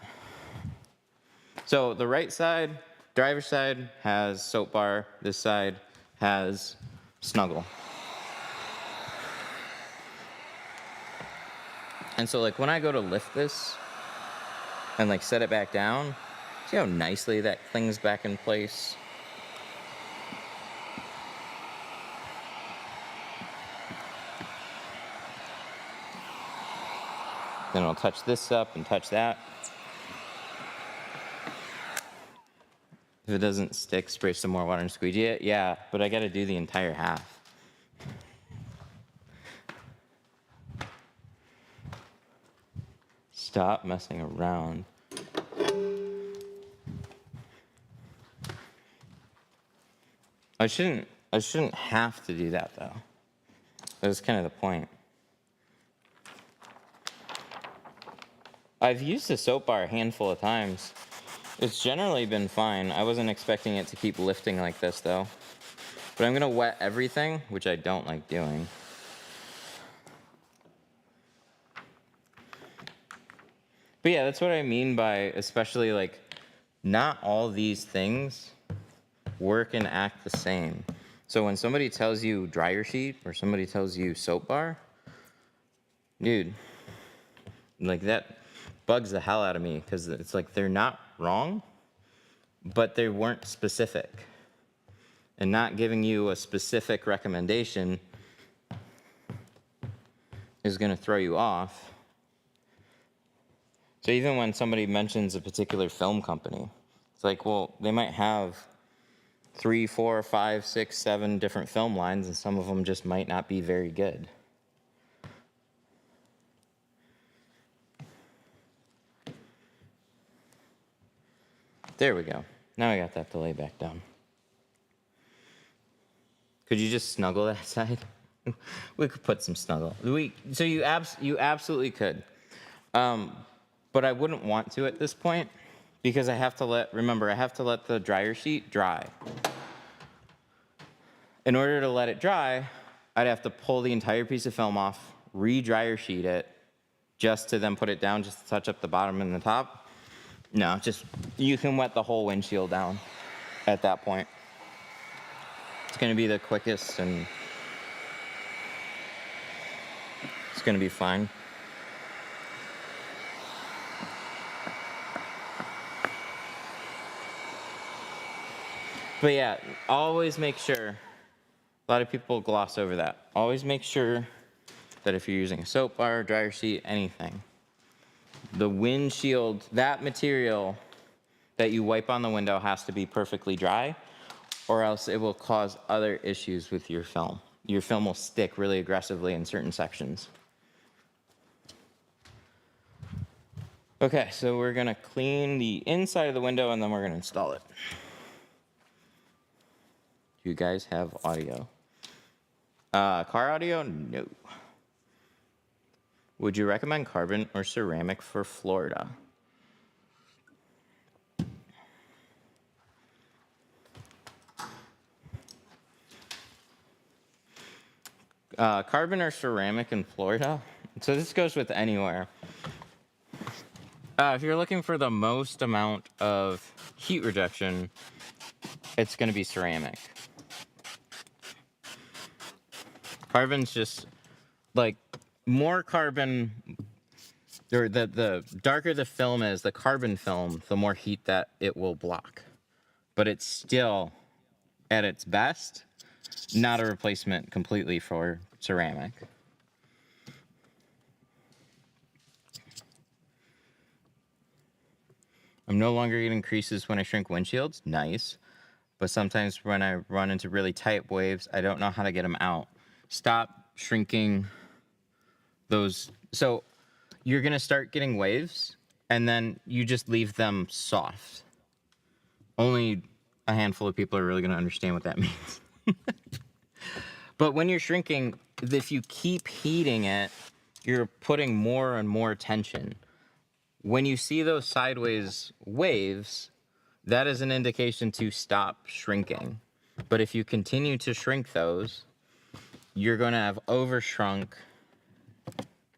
So the right side, driver's side, has soap bar. This side has snuggle. And so like when I go to lift this and like set it back down, see how nicely that clings back in place? Then I'll touch this up and touch that. If it doesn't stick, spray some more water and squeegee it. Yeah, but I gotta do the entire half. Stop messing around. I shouldn't have to do that though. That was kind of the point. I've used the soap bar a handful of times. It's generally been fine. I wasn't expecting it to keep lifting like this though. But I'm gonna wet everything, which I don't like doing. But yeah, that's what I mean by especially like not all these things work and act the same. So when somebody tells you dryer sheet or somebody tells you soap bar, dude, like that bugs the hell out of me because it's like they're not wrong, but they weren't specific. And not giving you a specific recommendation is going to throw you off. So even when somebody mentions a particular film company, it's like, well, they might have 3, 4, 5, 6, 7 different film lines, and some of them just might not be very good. There we go. Now I got that to lay back down. Could you just snuggle that side? We could put some snuggle. So you absolutely could. But I wouldn't want to at this point because I have to let the dryer sheet dry. In order to let it dry, I'd have to pull the entire piece of film off, re-dryer sheet it, just to then put it down, just to touch up the bottom and the top. No, just, you can wet the whole windshield down at that point. It's gonna be the quickest and it's gonna be fine. But yeah, always make sure, a lot of people gloss over that. Always make sure that if you're using a soap bar, dryer sheet, anything, the windshield, that material that you wipe on the window has to be perfectly dry, or else it will cause other issues with your film. Your film will stick really aggressively in certain sections. Okay, so we're gonna clean the inside of the window and then we're gonna install it. Do you guys have audio? Car audio? No. Would you recommend carbon or ceramic for Florida? Carbon or ceramic in Florida? So this goes with anywhere. If you're looking for the most amount of heat rejection, it's going to be ceramic. Carbon's just like more carbon, or the darker the film is, the carbon film, the more heat that it will block. But it's still, at its best, not a replacement completely for ceramic. I'm no longer getting creases when I shrink windshields. Nice. But sometimes when I run into really tight waves, I don't know how to get them out. Stop shrinking those. So you're going to start getting waves, and then you just leave them soft. Only a handful of people are really going to understand what that means. But when you're shrinking, if you keep heating it, you're putting more and more tension. When you see those sideways waves, that is an indication to stop shrinking. But if you continue to shrink those, you're going to have overshrunk,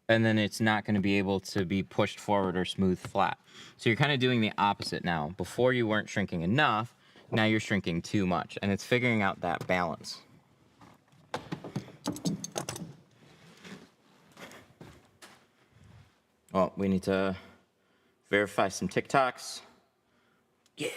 and then it's not going to be able to be pushed forward or smooth flat. So you're kind of doing the opposite now. Before you weren't shrinking enough, now you're shrinking too much, and it's figuring out that balance. Well, we need to verify some TikToks. Yeah.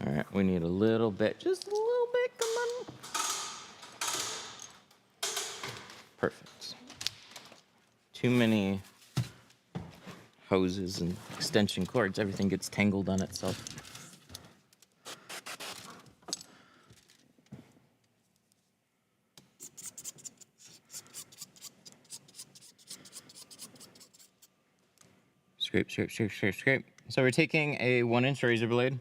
All right, we need a little bit, just a little bit, come on. Perfect. Too many hoses and extension cords, everything gets tangled on itself. Scrape, scrape, scrape, scrape, scrape. So we're taking a 1-inch razor blade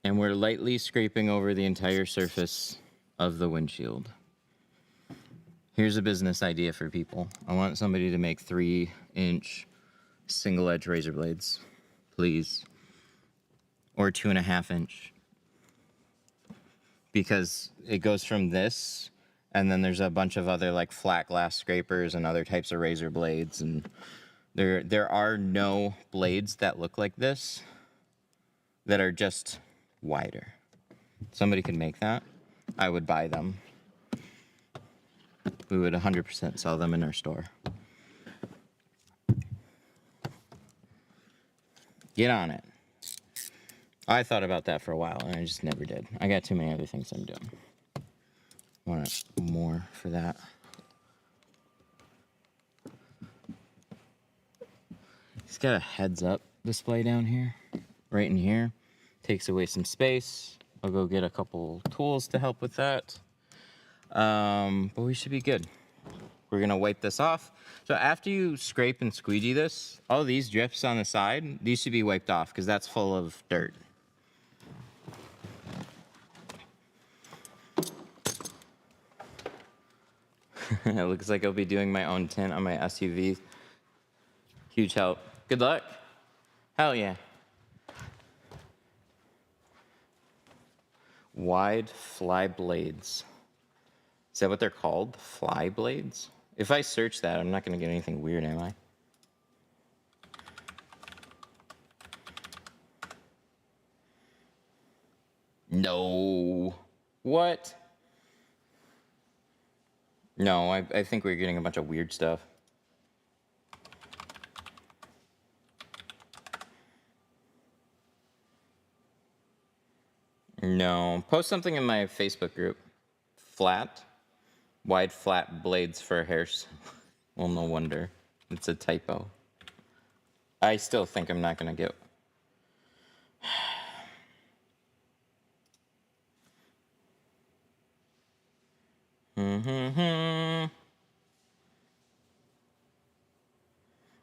and we're lightly scraping over the entire surface of the windshield. Here's a business idea for people. I want somebody to make 3-inch single edge razor blades, please. Or 2.5-inch. Because it goes from this, and then there's a bunch of other like flat glass scrapers and other types of razor blades, and there are no blades that look like this that are just wider. Somebody could make that. I would buy them. We would 100% sell them in our store. Get on it. I thought about that for a while, and I just never did. I got too many other things I'm doing. Want more for that. It's got a heads-up display down here, right in here. Takes away some space. I'll go get a couple tools to help with that. But we should be good. We're gonna wipe this off. So after you scrape and squeegee this, all these drips on the side, these should be wiped off because that's full of dirt. It looks like I'll be doing my own tint on my SUV. Huge help. Good luck. Hell yeah. Wide fly blades. Is that what they're called? Fly blades? If I search that, I'm not going to get anything weird, am I? No. What? No, I think we're getting a bunch of weird stuff. No. Post something in my Facebook group. Flat. Wide flat blades for hairs. Well, no wonder. It's a typo. I still think I'm not going to get...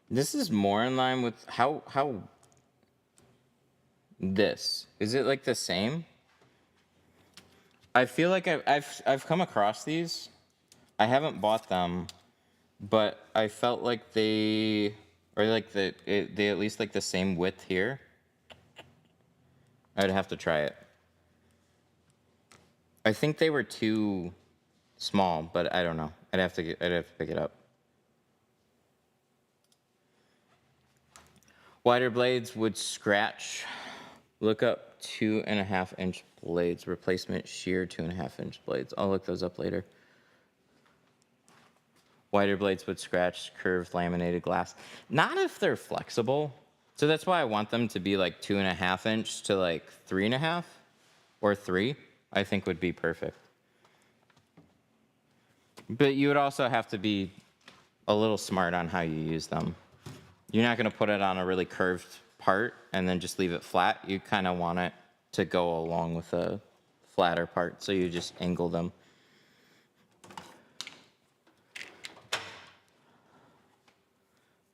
This is more in line with how this. Is it like the same? I feel like I've come across these. I haven't bought them, but I felt like they are like they at least like the same width here. I'd have to try it. I think they were too small, but I don't know. I'd have to pick it up. Wider blades would scratch. Look up 2.5-inch blades. Replacement shear 2.5-inch blades. I'll look those up later. Wider blades would scratch curved laminated glass. Not if they're flexible. So that's why I want them to be like 2.5-inch to like 3.5 or 3. I think would be perfect. But you would also have to be a little smart on how you use them. You're not going to put it on a really curved part and then just leave it flat. You kind of want it to go along with a flatter part, so you just angle them.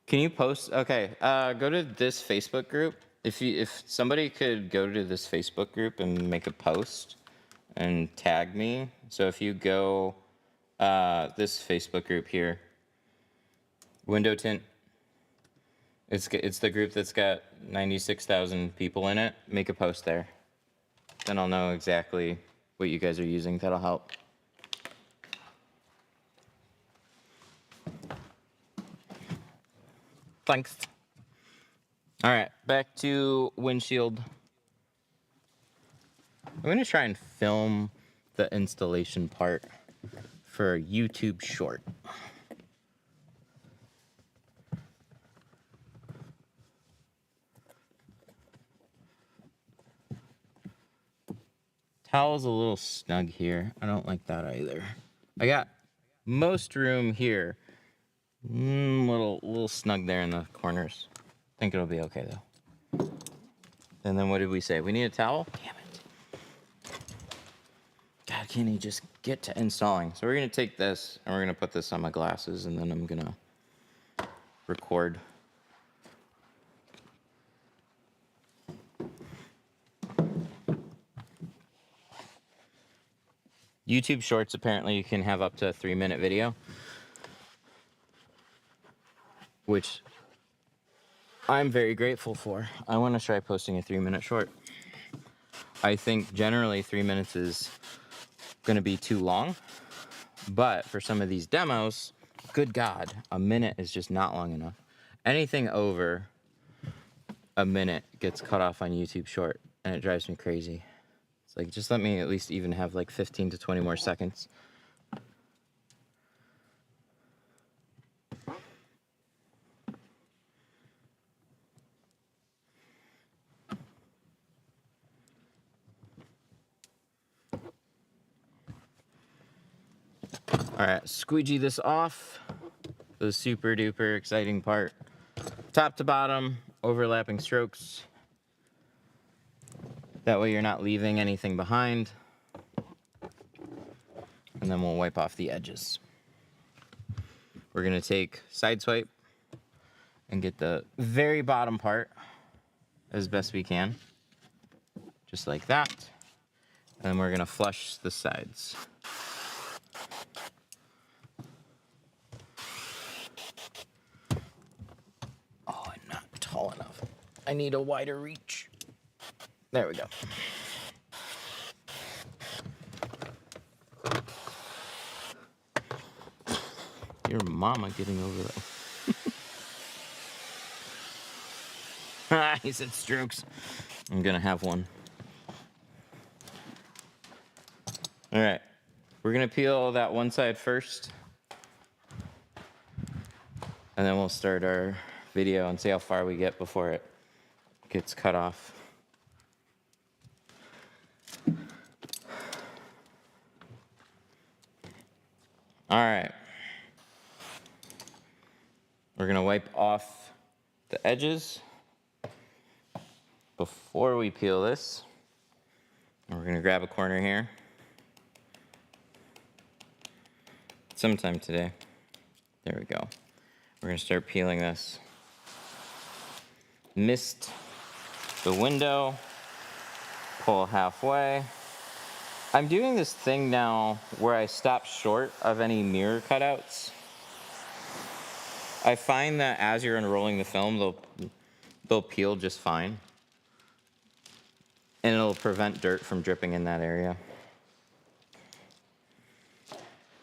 Can you post? Okay, go to this Facebook group. If somebody could go to this Facebook group and make a post and tag me. So if you go this Facebook group here, Window Tint. It's the group that's got 96,000 people in it. Make a post there. Then I'll know exactly what you guys are using. That'll help. Thanks. All right, back to Windshield. I'm going to try and film the installation part for a YouTube short. Towel's a little snug here. I don't like that either. I got most room here. Little snug there in the corners. I think it'll be okay though. And then what did we say? We need a towel? Damn it. God, can he just get to installing? So we're gonna take this and we're gonna put this on my glasses and then I'm gonna record. YouTube Shorts, apparently you can have up to a 3-minute video, which I'm very grateful for. I want to try posting a 3-minute short. I think generally 3 minutes is going to be too long, but for some of these demos, good God, a minute is just not long enough. Anything over a minute gets cut off on YouTube Short, and it drives me crazy. It's like, just let me at least even have like 15 to 20 more seconds. All right, squeegee this off. The super duper exciting part. Top to bottom, overlapping strokes. That way you're not leaving anything behind. And then we'll wipe off the edges. We're gonna take side swipe and get the very bottom part as best we can. Just like that. And then we're gonna flush the sides. Oh, I'm not tall enough. I need a wider reach. There we go. Your mama getting over that. He said strokes. I'm gonna have one. All right, we're gonna peel that one side first, and then we'll start our video and see how far we get before it gets cut off. All right. We're gonna wipe off the edges before we peel this. And we're gonna grab a corner here. Sometime today. There we go. We're gonna start peeling this. Missed the window, pull halfway. I'm doing this thing now where I stop short of any mirror cutouts. I find that as you're unrolling the film, they'll peel just fine. And it'll prevent dirt from dripping in that area.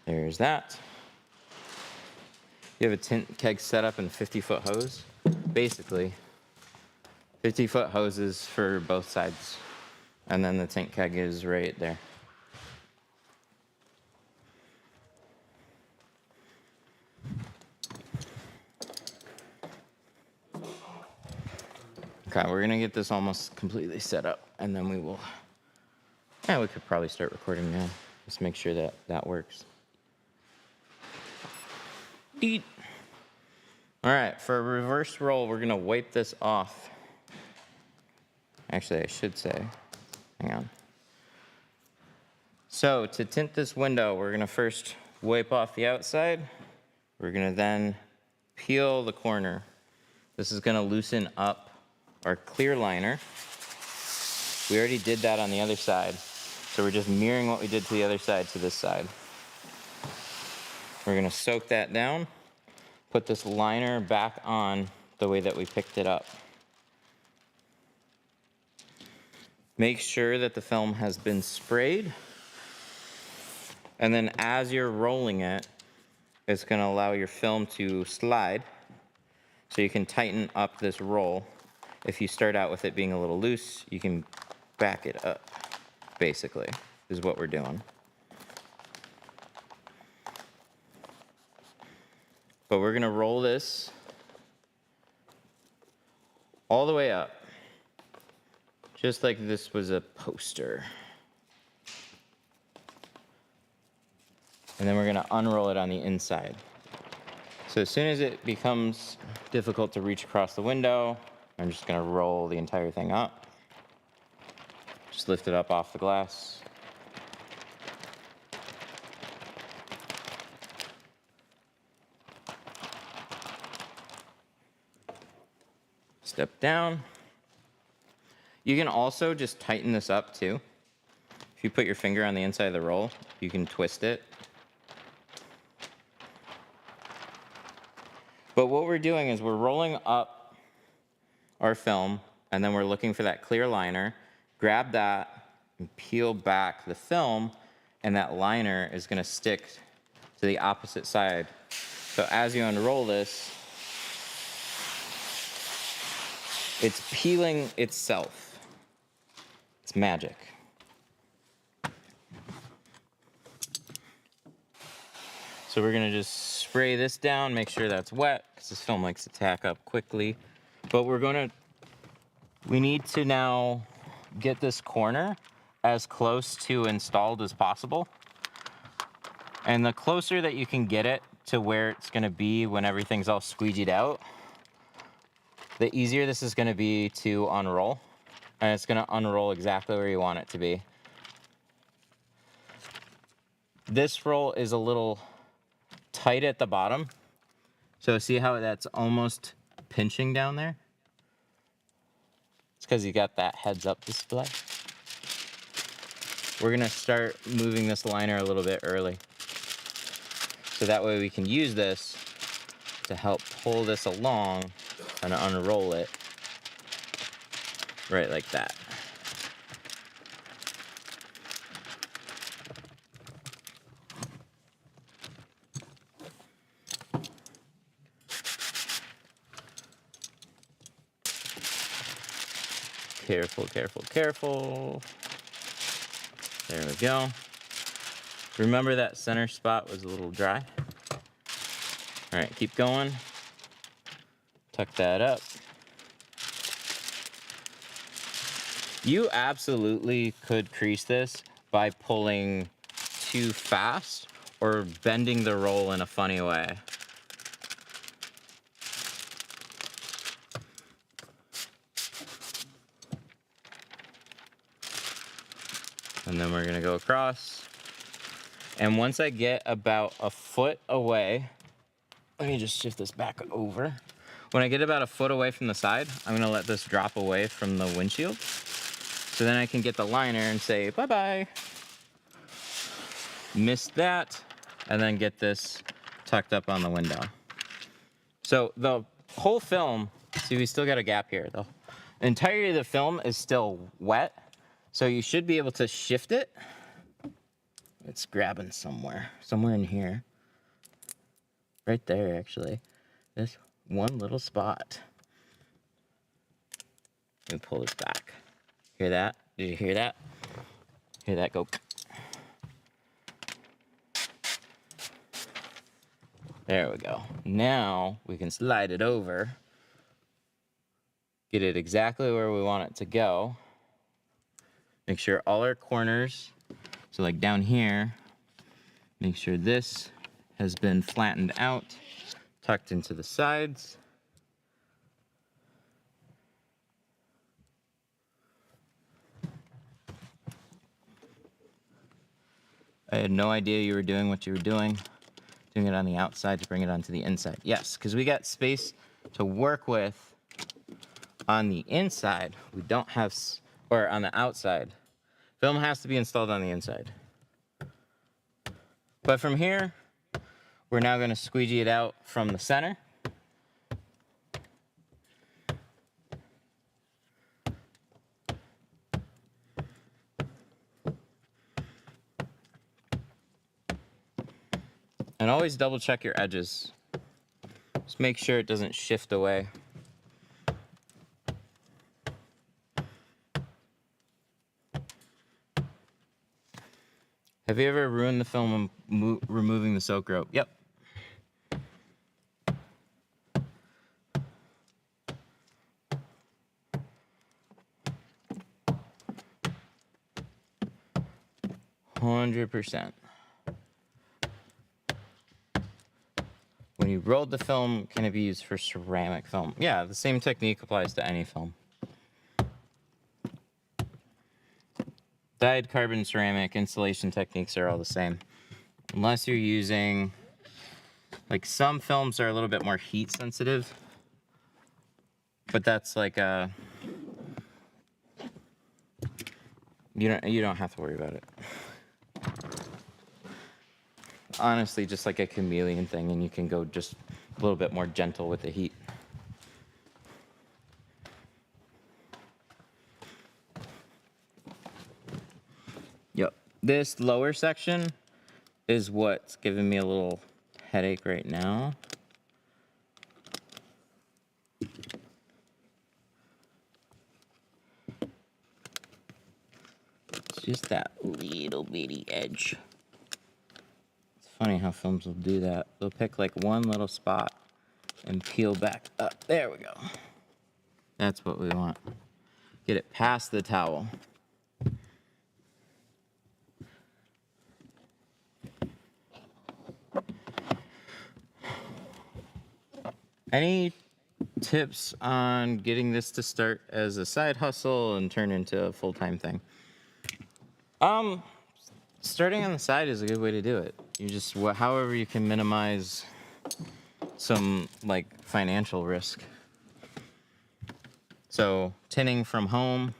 There's that. You have a tint keg set up in 50-foot hose. Basically, 50-foot hoses for both sides. And then the tint keg is right there. Okay, we're gonna get this almost completely set up, and then we will, we could probably start recording now. Just make sure that that works. Deet. All right, for a reverse roll, we're gonna wipe this off. Actually, I should say, hang on. So to tint this window, we're gonna first wipe off the outside. We're gonna then peel the corner. This is gonna loosen up our clear liner. We already did that on the other side. So we're just mirroring what we did to the other side to this side. We're gonna soak that down, put this liner back on the way that we picked it up. Make sure that the film has been sprayed. And then as you're rolling it, it's gonna allow your film to slide so you can tighten up this roll. If you start out with it being a little loose, you can back it up, basically, is what we're doing. But we're gonna roll this all the way up, just like this was a poster. And then we're gonna unroll it on the inside. So as soon as it becomes difficult to reach across the window, I'm just gonna roll the entire thing up. Just lift it up off the glass. Step down. You can also just tighten this up too. If you put your finger on the inside of the roll, you can twist it. But what we're doing is we're rolling up our film, and then we're looking for that clear liner. Grab that and peel back the film, and that liner is gonna stick to the opposite side. So as you unroll this, it's peeling itself. It's magic. So we're gonna just spray this down, make sure that's wet, because this film likes to tack up quickly. But we need to now get this corner as close to installed as possible. And the closer that you can get it to where it's gonna be when everything's all squeegeed out, the easier this is gonna be to unroll. And it's gonna unroll exactly where you want it to be. This roll is a little tight at the bottom. So see how that's almost pinching down there? It's because you got that heads up display. We're gonna start moving this liner a little bit early. So that way we can use this to help pull this along and unroll it right like that. Careful, careful, careful. There we go. Remember that center spot was a little dry. All right, keep going. Tuck that up. You absolutely could crease this by pulling too fast or bending the roll in a funny way. And then we're gonna go across. And once I get about a foot away, let me just shift this back over. When I get about a foot away from the side, I'm gonna let this drop away from the windshield. So then I can get the liner and say, bye-bye. Missed that, and then get this tucked up on the window. So the whole film, see, we still got a gap here. The entirety of the film is still wet, so you should be able to shift it. It's grabbing somewhere in here. Right there, actually. This one little spot. Let me pull this back. Hear that? Did you hear that? Hear that go? There we go. Now we can slide it over. Get it exactly where we want it to go. Make sure all our corners, so like down here, make sure this has been flattened out, tucked into the sides. I had no idea you were doing what you were doing. Doing it on the outside to bring it onto the inside. Yes, because we got space to work with on the inside. We don't have, or on the outside. Film has to be installed on the inside. But from here, we're now going to squeegee it out from the center. And always double check your edges. Just make sure it doesn't shift away. Have you ever ruined the film removing the soak rope? Yep. %. When you rolled the film, can it be used for ceramic film? Yeah, the same technique applies to any film. Dyed carbon ceramic installation techniques are all the same. Unless you're using, like some films are a little bit more heat sensitive, but that's like a, you don't have to worry about it. Honestly, just like a chameleon thing, and you can go just a little bit more gentle with the heat. Yep. This lower section is what's giving me a little headache right now. It's just that little bitty edge. Funny how films will do that. They'll pick like one little spot and peel back up. There we go. That's what we want. Get it past the towel. Any tips on getting this to start as a side hustle and turn into a full-time thing? Starting on the side is a good way to do it. You just, however you can minimize some like financial risk. So tinting from home,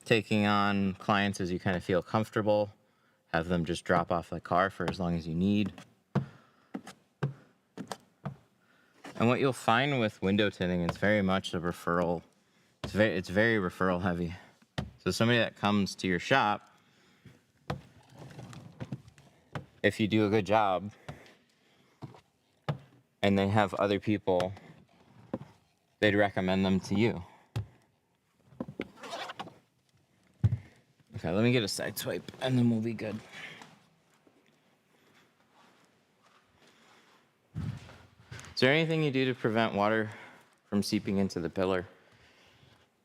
taking on clients as you kind of feel comfortable, have them just drop off the car for as long as you need. And what you'll find with window tinting, it's very much a referral. It's very referral heavy. So somebody that comes to your shop, if you do a good job and they have other people, they'd recommend them to you. Okay, let me get a side swipe and then we'll be good. Is there anything you do to prevent water from seeping into the pillar?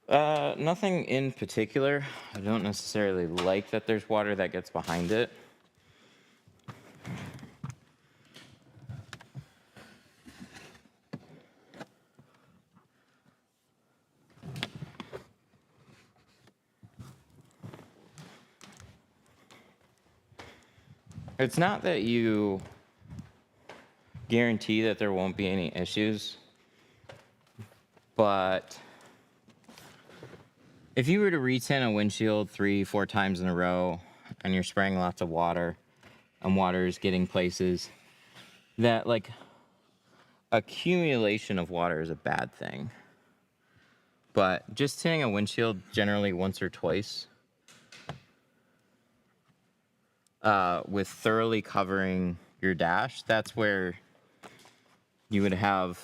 Nothing in particular. I don't necessarily like that there's water that gets behind it. It's not that you guarantee that there won't be any issues, but if you were to retint a windshield 3-4 times in a row and you're spraying lots of water and water is getting places, that like accumulation of water is a bad thing. But just tinting a windshield generally once or twice with thoroughly covering your dash, that's where you would have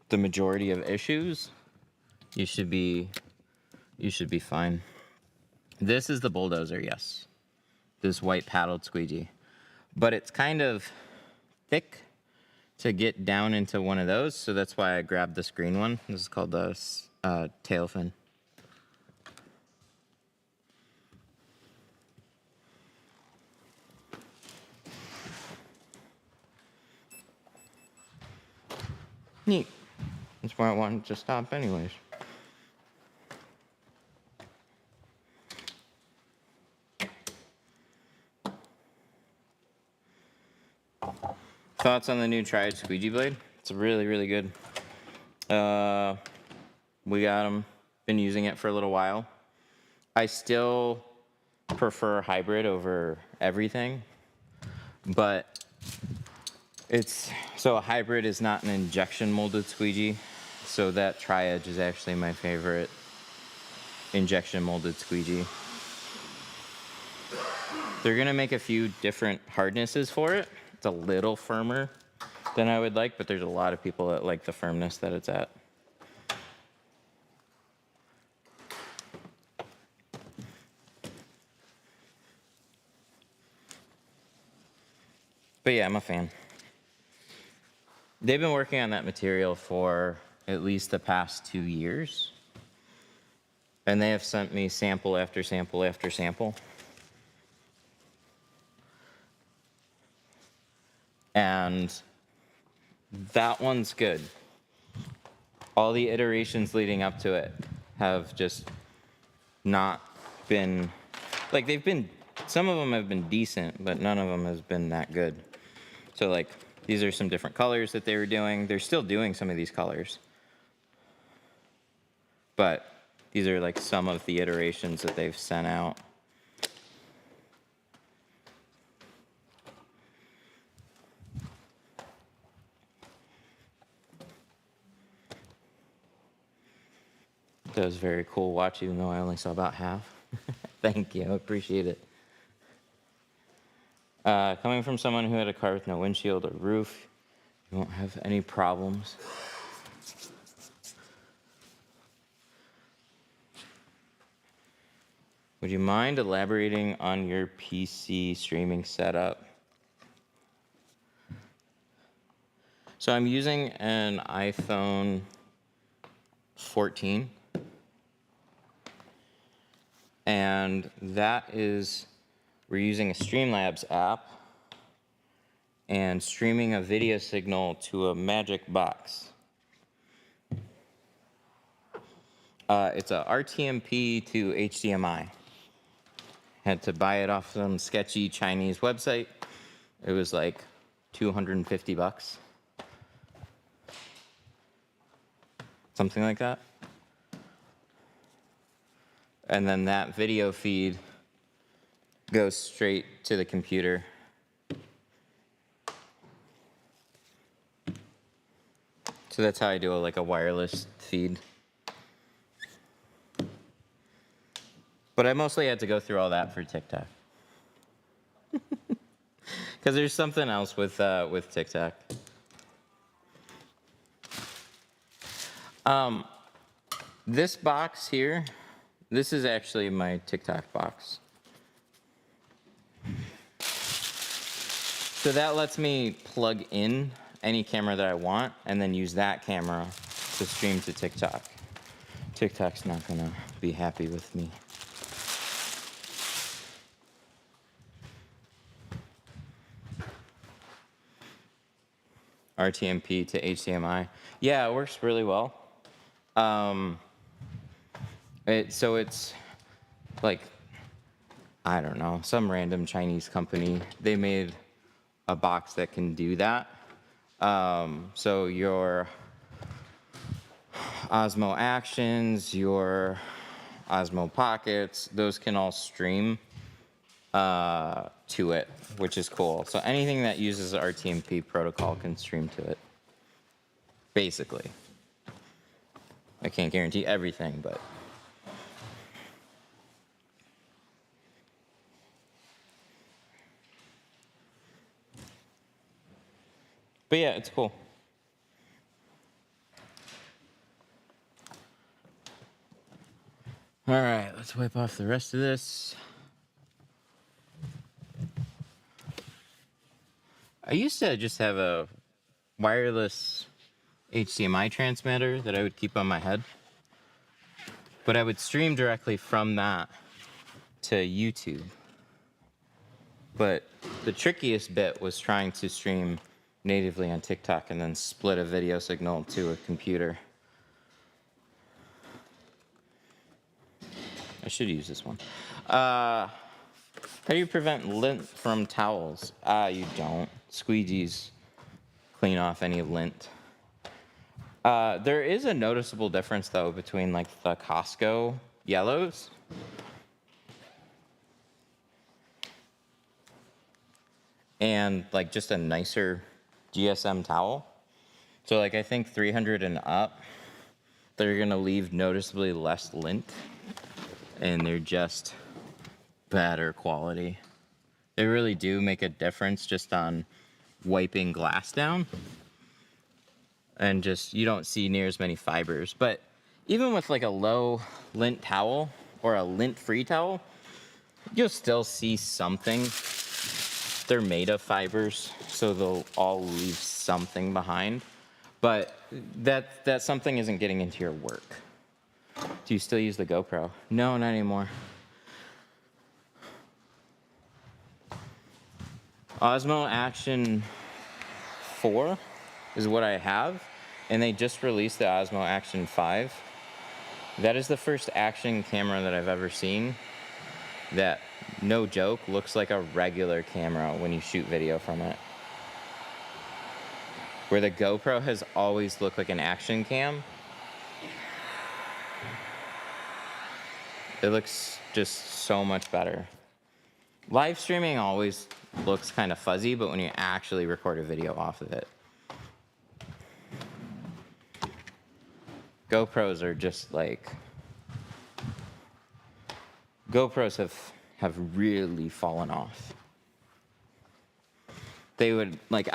the majority of issues. You should be fine. This is the bulldozer, yes. This white paddled squeegee. But it's kind of thick to get down into one of those, so that's why I grabbed this green one. This is called the tail fin. Neat. That's why I wanted to stop anyways. Thoughts on the new Triad squeegee blade? It's really, really good. We got them, been using it for a little while. I still prefer hybrid over everything, but so a hybrid is not an injection molded squeegee, so that Triad is actually my favorite injection molded squeegee. They're gonna make a few different hardnesses for it. It's a little firmer than I would like, but there's a lot of people that like the firmness that it's at. But yeah, I'm a fan. They've been working on that material for at least the past 2 years. And they have sent me sample after sample after sample. And that one's good. All the iterations leading up to it have just not been, like some of them have been decent, but none of them has been that good. So like, these are some different colors that they were doing. They're still doing some of these colors. But these are like some of the iterations that they've sent out. That was very cool watch, even though I only saw about half. Thank you, I appreciate it. Coming from someone who had a car with no windshield or roof, you won't have any problems. Would you mind elaborating on your PC streaming setup? So I'm using an iPhone 14. And we're using a Streamlabs app and streaming a video signal to a Magic Box. It's a RTMP to HDMI. Had to buy it off some sketchy Chinese website. It was like $250. Something like that. And then that video feed goes straight to the computer. So that's how I do like a wireless feed. But I mostly had to go through all that for TikTok. Because there's something else with TikTok. This box here, This is actually my TikTok box. So that lets me plug in any camera that I want and then use that camera to stream to TikTok. TikTok's not gonna be happy with me. RTMP to HDMI. Yeah, it works really well. So it's like, I don't know, some random Chinese company. They made a box that can do that. So your Osmo Actions, your Osmo Pockets, those can all stream to it, which is cool. So anything that uses the RTMP protocol can stream to it, basically. I can't guarantee everything, but. But yeah, it's cool. All right, let's wipe off the rest of this. I used to just have a wireless HDMI transmitter that I would keep on my head. But I would stream directly from that to YouTube. But the trickiest bit was trying to stream natively on TikTok and then split a video signal to a computer. I should use this one. How do you prevent lint from towels? You don't. Squeegees clean off any lint. There is a noticeable difference though between like the Costco yellows and like just a nicer GSM towel. So like I think 300 and up, they're gonna leave noticeably less lint and they're just better quality. They really do make a difference just on wiping glass down. And just, you don't see near as many fibers. But even with like a low lint towel or a lint-free towel, you'll still see something. They're made of fibers, so they'll all leave something behind. But that something isn't getting into your work. Do you still use the GoPro? No, not anymore. Osmo Action 4 is what I have, and they just released the Osmo Action 5. That is the first action camera that I've ever seen that, no joke, looks like a regular camera when you shoot video from it. Where the GoPro has always looked like an action cam, it looks just so much better. Live streaming always looks kind of fuzzy, but when you actually record a video off of it. GoPros are just like, GoPros have really fallen off. They would, like,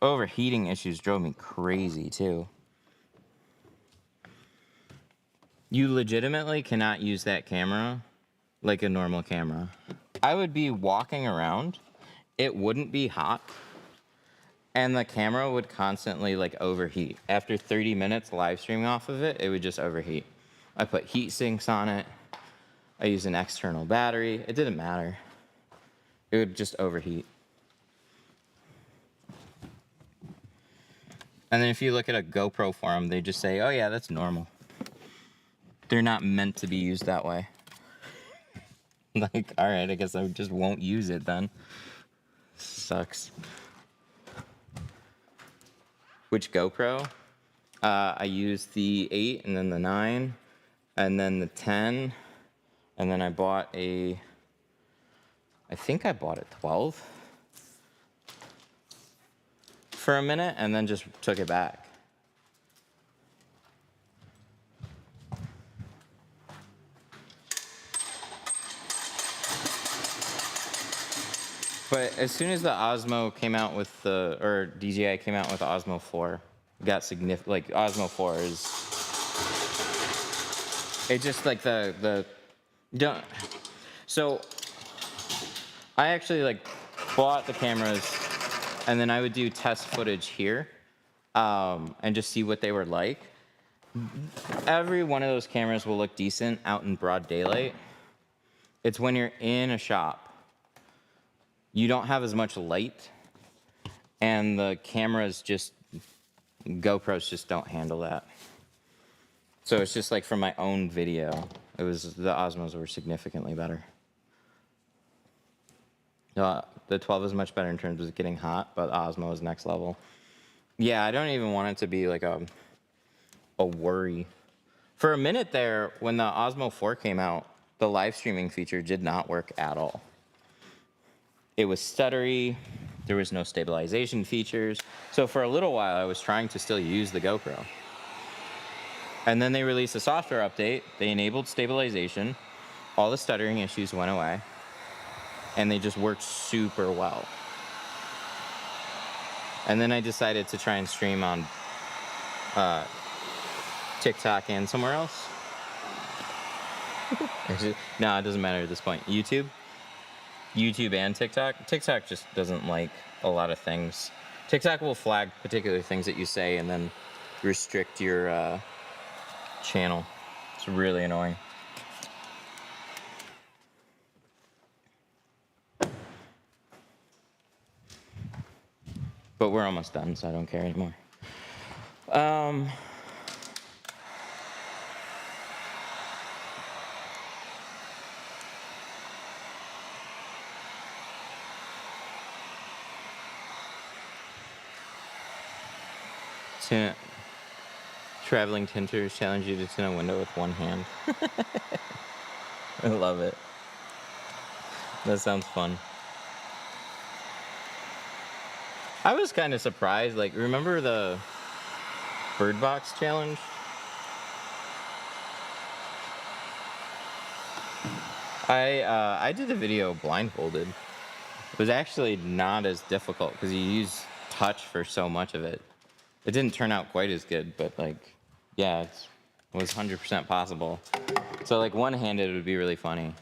overheating issues drove me crazy too. You legitimately cannot use that camera like a normal camera. I would be walking around, it wouldn't be hot, and the camera would constantly like overheat. After 30 minutes live streaming off of it, it would just overheat. I put heat sinks on it. I used an external battery. It didn't matter. It would just overheat. And then if you look at a GoPro forum, they just say, oh yeah, that's normal. They're not meant to be used that way. Like, all right, I guess I just won't use it then. Sucks. Which GoPro? I used the 8 and then the 9 and then the 10. And then I bought I think I bought a 12 for a minute and then just took it back. But as soon as the Osmo came out with DJI came out with the Osmo 4, it got significant. Like Osmo 4 is It just like don't. So I actually like bought the cameras, and then I would do test footage here, and just see what they were like. Every one of those cameras will look decent out in broad daylight. It's when you're in a shop, you don't have as much light, and the cameras just, GoPros just don't handle that. So it's just like from my own video, the Osmos were significantly better. The 12 is much better in terms of getting hot, but the Osmo is next level. Yeah, I don't even want it to be like a worry. For a minute there, when the Osmo 4 came out, the live streaming feature did not work at all. It was stuttery, there was no stabilization features. So for a little while, I was trying to still use the GoPro. And then they released a software update, they enabled stabilization, all the stuttering issues went away, and they just worked super well. And then I decided to try and stream on TikTok and somewhere else. No, it doesn't matter at this point. YouTube and TikTok. TikTok just doesn't like a lot of things. TikTok will flag particular things that you say and then restrict your channel. It's really annoying. But we're almost done, so I don't care anymore. Traveling tinters challenge you to tint a window with one hand. I love it. That sounds fun. I was kind of surprised. Like, remember the Bird Box challenge? I did the video blindfolded. It was actually not as difficult because you use touch for so much of it. It didn't turn out quite as good, but like, yeah, it was 100% possible. So like one-handed would be really funny.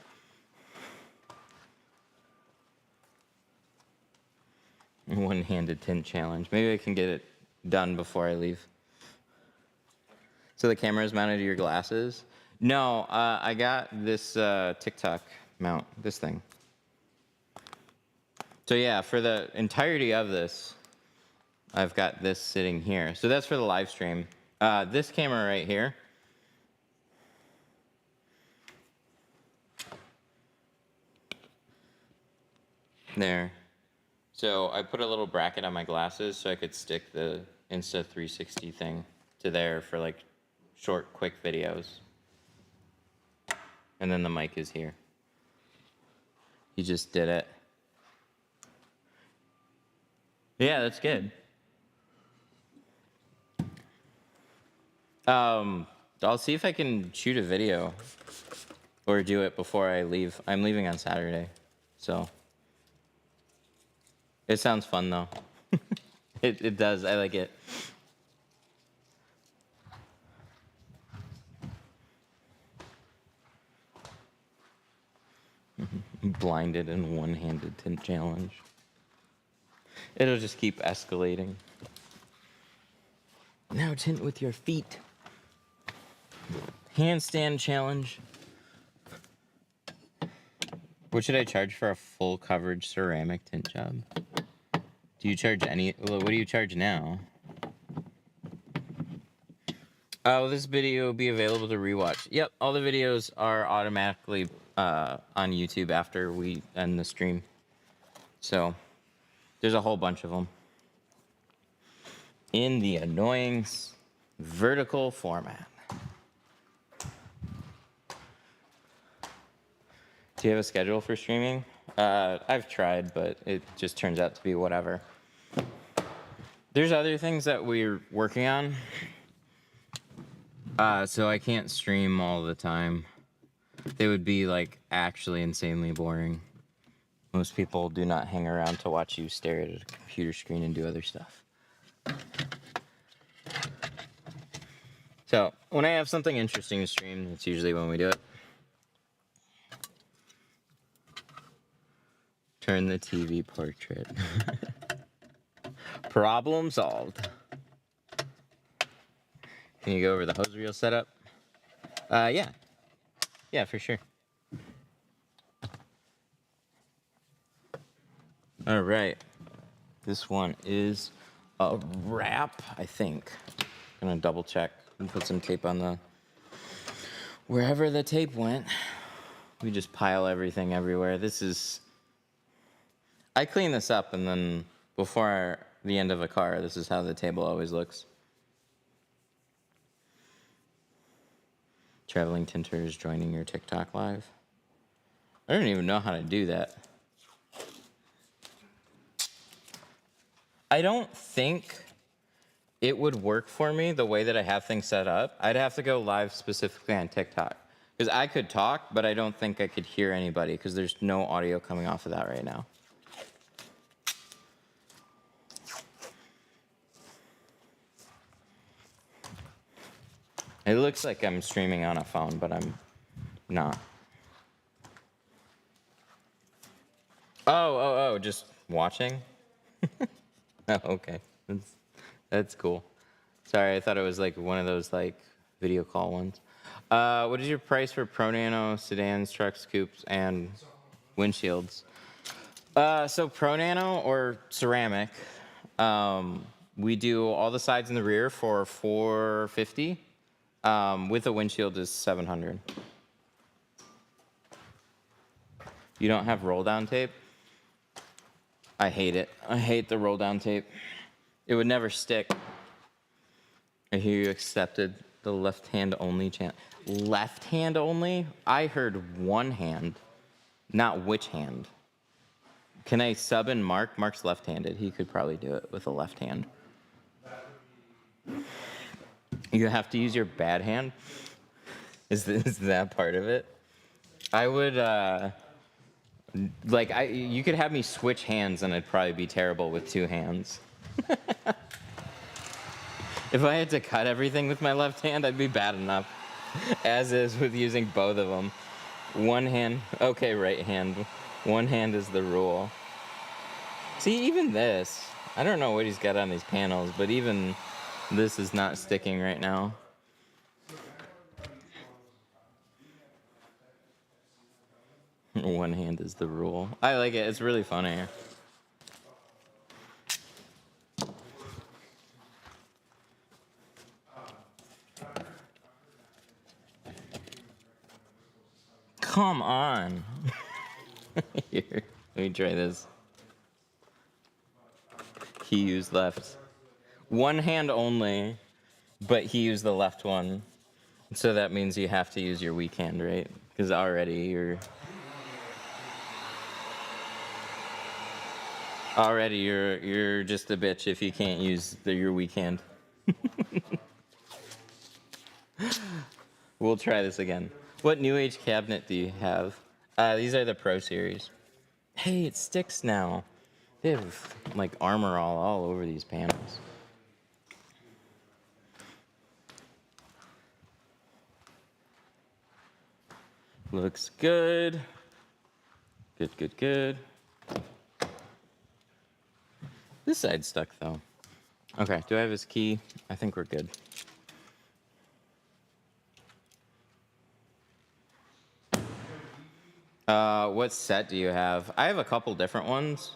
One-handed tint challenge. Maybe I can get it done before I leave. So the camera is mounted to your glasses? No, I got this TikTok mount, this thing. So yeah, for the entirety of this, I've got this sitting here. So that's for the live stream. This camera right here. There. So I put a little bracket on my glasses so I could stick the Insta360 thing to there for like short, quick videos. And then the mic is here. You just did it. Yeah, that's good. I'll see if I can shoot a video or do it before I leave. I'm leaving on Saturday, so it sounds fun though. It does. I like it. Blinded and one-handed tint challenge. It'll just keep escalating. Now tint with your feet. Handstand challenge. What should I charge for a full coverage ceramic tint job? Do you charge any? Well, what do you charge now? Oh, this video will be available to rewatch. Yep, all the videos are automatically on YouTube after we end the stream. So there's a whole bunch of them in the annoying vertical format. Do you have a schedule for streaming? I've tried, but it just turns out to be whatever. There's other things that we're working on, so I can't stream all the time. They would be like actually insanely boring. Most people do not hang around to watch you stare at a computer screen and do other stuff. So When I have something interesting to stream, that's usually when we do it. Turn the TV portrait. Problem solved. Can you go over the hose reel setup? Yeah. Yeah, for sure. All right. This one is a wrap, I think. I'm gonna double check and put some tape on the... Wherever the tape went. We just pile everything everywhere. This is... I clean this up and then before the end of a car, this is how the table always looks. Traveling tinters joining your TikTok live. I don't even know how to do that. I don't think it would work for me the way that I have things set up. I'd have to go live specifically on TikTok. Because I could talk, but I don't think I could hear anybody because there's no audio coming off of that right now. It looks like I'm streaming on a phone, but I'm not. Oh, just watching? Oh, okay. That's cool. Sorry, I thought it was like one of those like video call ones. What is your price for Pro Nano sedans, trucks, coupes, and windshields? So Pro Nano or ceramic, we do all the sides and the rear for $450. With a windshield is $700. You don't have roll down tape? I hate it. I hate the roll down tape. It would never stick. I hear you accepted the left hand only channel. Left hand only? I heard one hand, not which hand. Can I sub in Mark? Mark's left-handed. He could probably do it with a left hand. You have to use your bad hand? Is that part of it? I would, you could have me switch hands and I'd probably be terrible with two hands. If I had to cut everything with my left hand, I'd be bad enough. As is with using both of them. One hand, okay, right hand. One hand is the rule. See, even this, I don't know what he's got on these panels, but even this is not sticking right now. One hand is the rule. I like it. It's really funny. Come on. Here, let me try this. He used left. One hand only, but he used the left one. So that means you have to use your weak hand, right? Because already you're just a bitch if you can't use your weak hand. We'll try this again. What new age cabinet do you have? These are the Pro Series. Hey, it sticks now. They have like armor all over these panels. Looks good. Good. This side's stuck though. Okay, do I have his key? I think we're good. What set do you have? I have a couple different ones.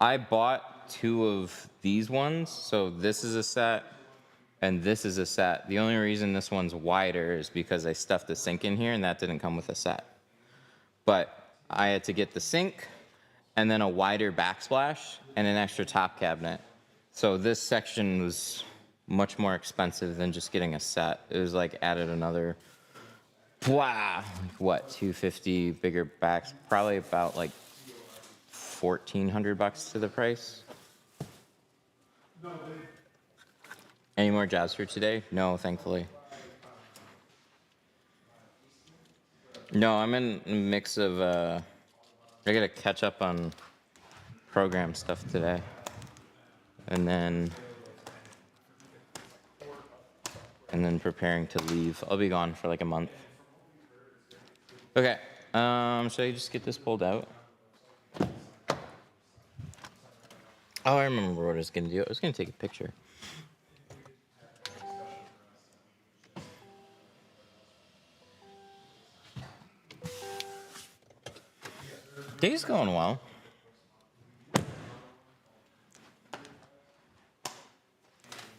I bought two of these ones, so this is a set, and this is a set. The only reason this one's wider is because I stuffed the sink in here, and that didn't come with a set. But I had to get the sink, and then a wider backsplash, and an extra top cabinet. So this section was much more expensive than just getting a set. It was like added another... Wow, what, $250 bigger backs, probably about like $1,400 to the price. Any more jobs for today? No, thankfully. No, I'm in a mix of, I gotta catch up on program stuff today. And then and then preparing to leave. I'll be gone for like a month. Okay, should I just get this pulled out? Oh, I remember what I was gonna do. I was gonna take a picture. Day's going well.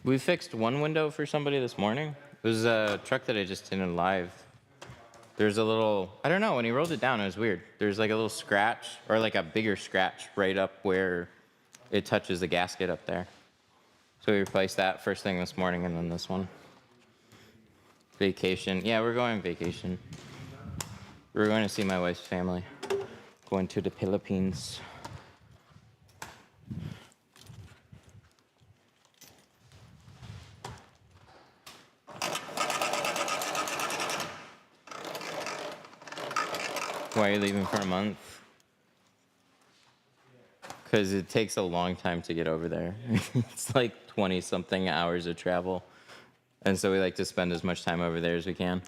We fixed one window for somebody this morning. It was a truck that I just tinted live. There's a little, I don't know, when he rolled it down, it was weird. There's like a little scratch, or like a bigger scratch right up where it touches the gasket up there. So we replaced that first thing this morning, and then this one. Vacation. Yeah, we're going on vacation. We're going to see my wife's family. Going to the Philippines. Why are you leaving for a month? Because it takes a long time to get over there. It's like 20-something hours of travel. And so we like to spend as much time over there as we can.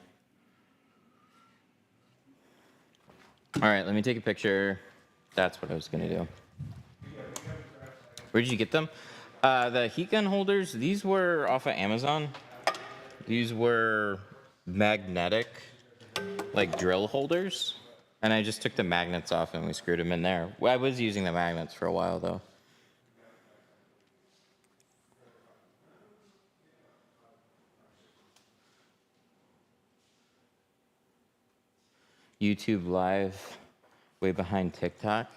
All right, let me take a picture. That's what I was going to do. Where did you get them? The heat gun holders, these were off of Amazon. These were magnetic, like drill holders. And I just took the magnets off and we screwed them in there. Well, I was using the magnets for a while, though. YouTube Live, way behind TikTok.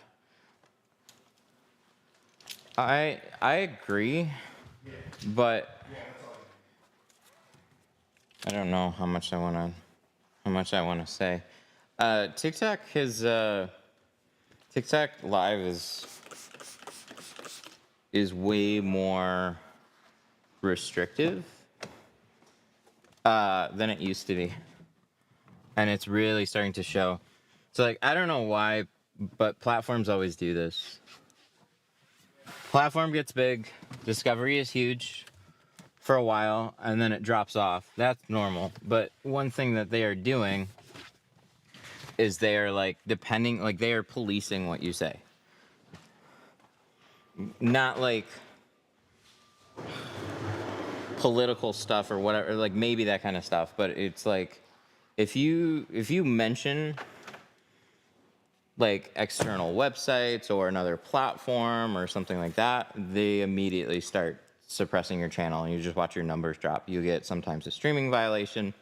I agree, but I don't know how much I want to say. TikTok Live is way more restrictive than it used to be. And it's really starting to show. So, like, I don't know why, but platforms always do this. Platform gets big, discovery is huge for a while, and then it drops off. That's normal. But one thing that they are doing is they are, like, they are policing what you say. Not, like, political stuff or whatever, like, maybe that kind of stuff, but it's, like, if you mention like external websites or another platform or something like that, they immediately start suppressing your channel and you just watch your numbers drop. You get sometimes a streaming violation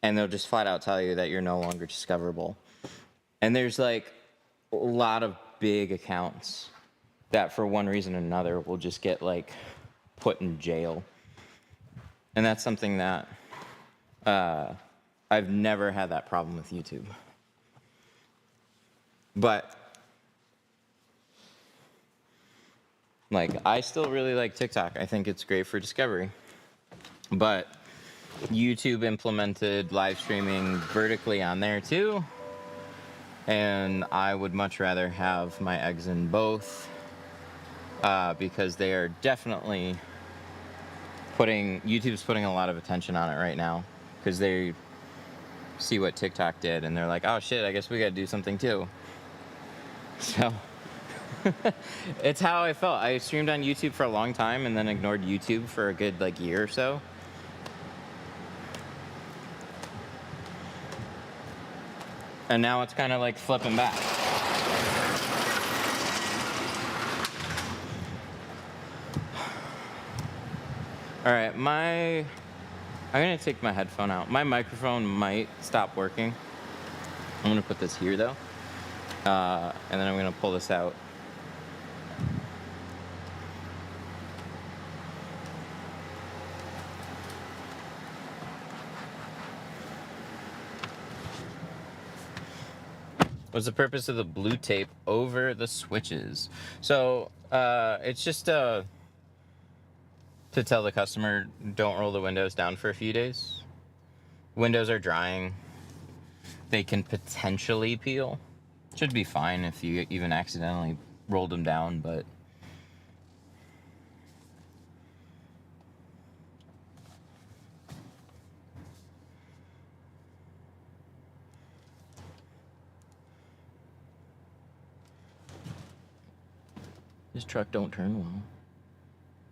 and they'll just flat out tell you that you're no longer discoverable. And there's like a lot of big accounts that for one reason or another will just get like put in jail. And that's something that I've never had that problem with YouTube. But, like, I still really like TikTok. I think it's great for discovery. But YouTube implemented live streaming vertically on there too. And I would much rather have my eggs in both because they are definitely YouTube's putting a lot of attention on it right now because they see what TikTok did and they're like, oh shit, I guess we gotta do something too. So it's how I felt. I streamed on YouTube for a long time and then ignored YouTube for a good like year or so. And now it's kind of like flipping back. All right, I'm gonna take my headphone out. My microphone might stop working. I'm gonna put this here though. And then I'm gonna pull this out. What's the purpose of the blue tape over the switches? So it's just to tell the customer don't roll the windows down for a few days. Windows are drying. They can potentially peel. Should be fine if you even accidentally rolled them down, but This truck don't turn well.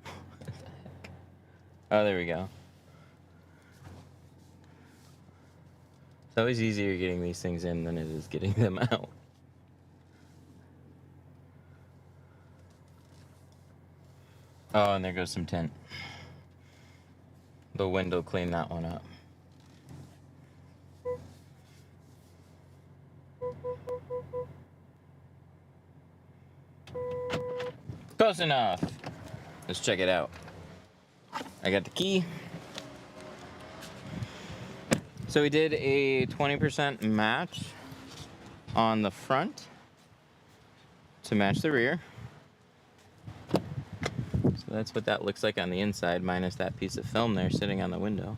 What the heck? Oh, there we go. It's always easier getting these things in than it is getting them out. Oh, and there goes some tint. The wind will clean that one up. Close enough. Let's check it out. I got the key. So we did a 20% match on the front to match the rear. So that's what that looks like on the inside, minus that piece of film there sitting on the window.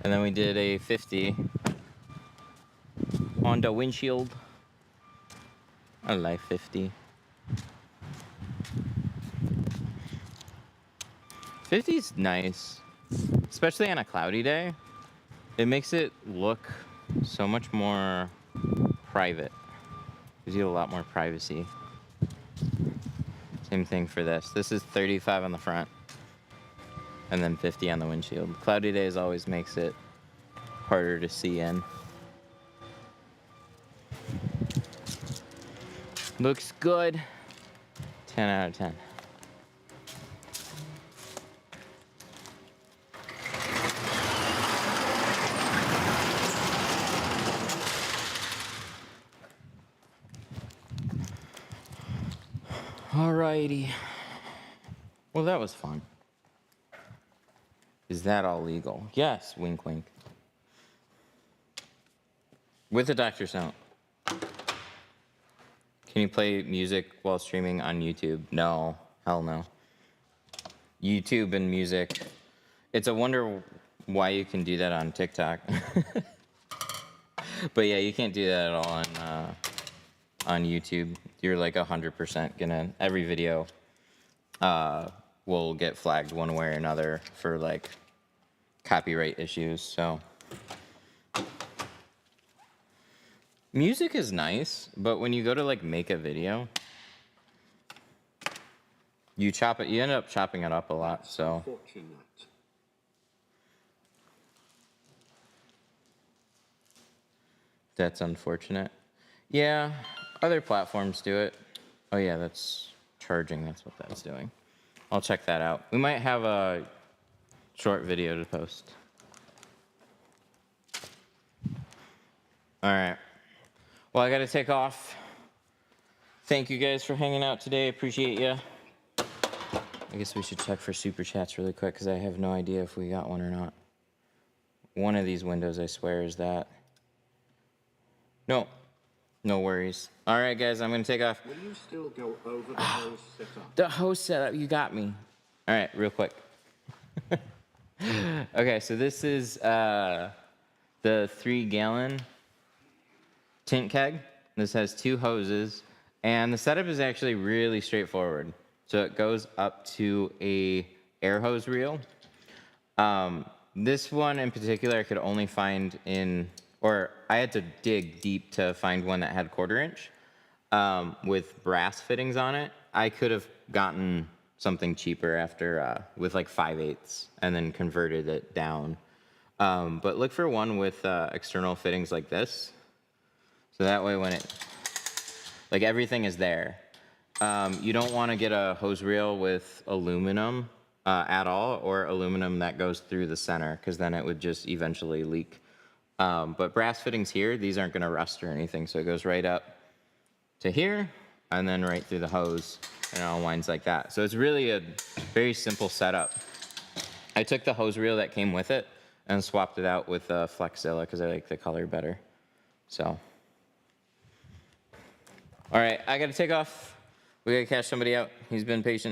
And then we did a 50 on the windshield. I like 50. 50's nice, especially on a cloudy day. It makes it look so much more private. Gives you a lot more privacy. Same thing for this. This is 35 on the front, and then 50 on the windshield. Cloudy days always makes it harder to see in. Looks good. 10 out of 10. Alrighty. Well, that was fun. Is that all legal? Yes, wink wink. With the doctor's note. Can you play music while streaming on YouTube? No, hell no. YouTube and music. It's a wonder why you can do that on TikTok. But yeah, you can't do that at all on YouTube. You're like 100% gonna, every video will get flagged one way or another for like copyright issues, so. Music is nice, but when you go to like make a video, you end up chopping it up a lot, so. That's unfortunate. Yeah, other platforms do it. Oh yeah, that's charging, that's what that's doing. I'll check that out. We might have a short video to post. All right. Well, I gotta take off. Thank you guys for hanging out today. Appreciate you. I guess we should check for super chats really quick because I have no idea if we got one or not. One of these windows, I swear, is that. No, no worries. All right, guys, I'm gonna take off. Will you still go over the hose setup? The hose setup, you got me. All right, real quick. Okay, so this is the 3-gallon tint keg. This has 2 hoses, and the setup is actually really straightforward. So it goes up to a air hose reel. This one in particular I could only find or I had to dig deep to find one that had 1/4 inch with brass fittings on it. I could have gotten something cheaper after with like 5/8 and then converted it down. But look for one with external fittings like this. So that way when like everything is there. You don't want to get a hose reel with aluminum at all, or aluminum that goes through the center, because then it would just eventually leak. But brass fittings here, these aren't going to rust or anything, so it goes right up to here, and then right through the hose, and it all winds like that. So it's really a very simple setup. I took the hose reel that came with it and swapped it out with Flexzilla because I like the color better. So, all right, I got to take off. We got to cash somebody out. He's been patient.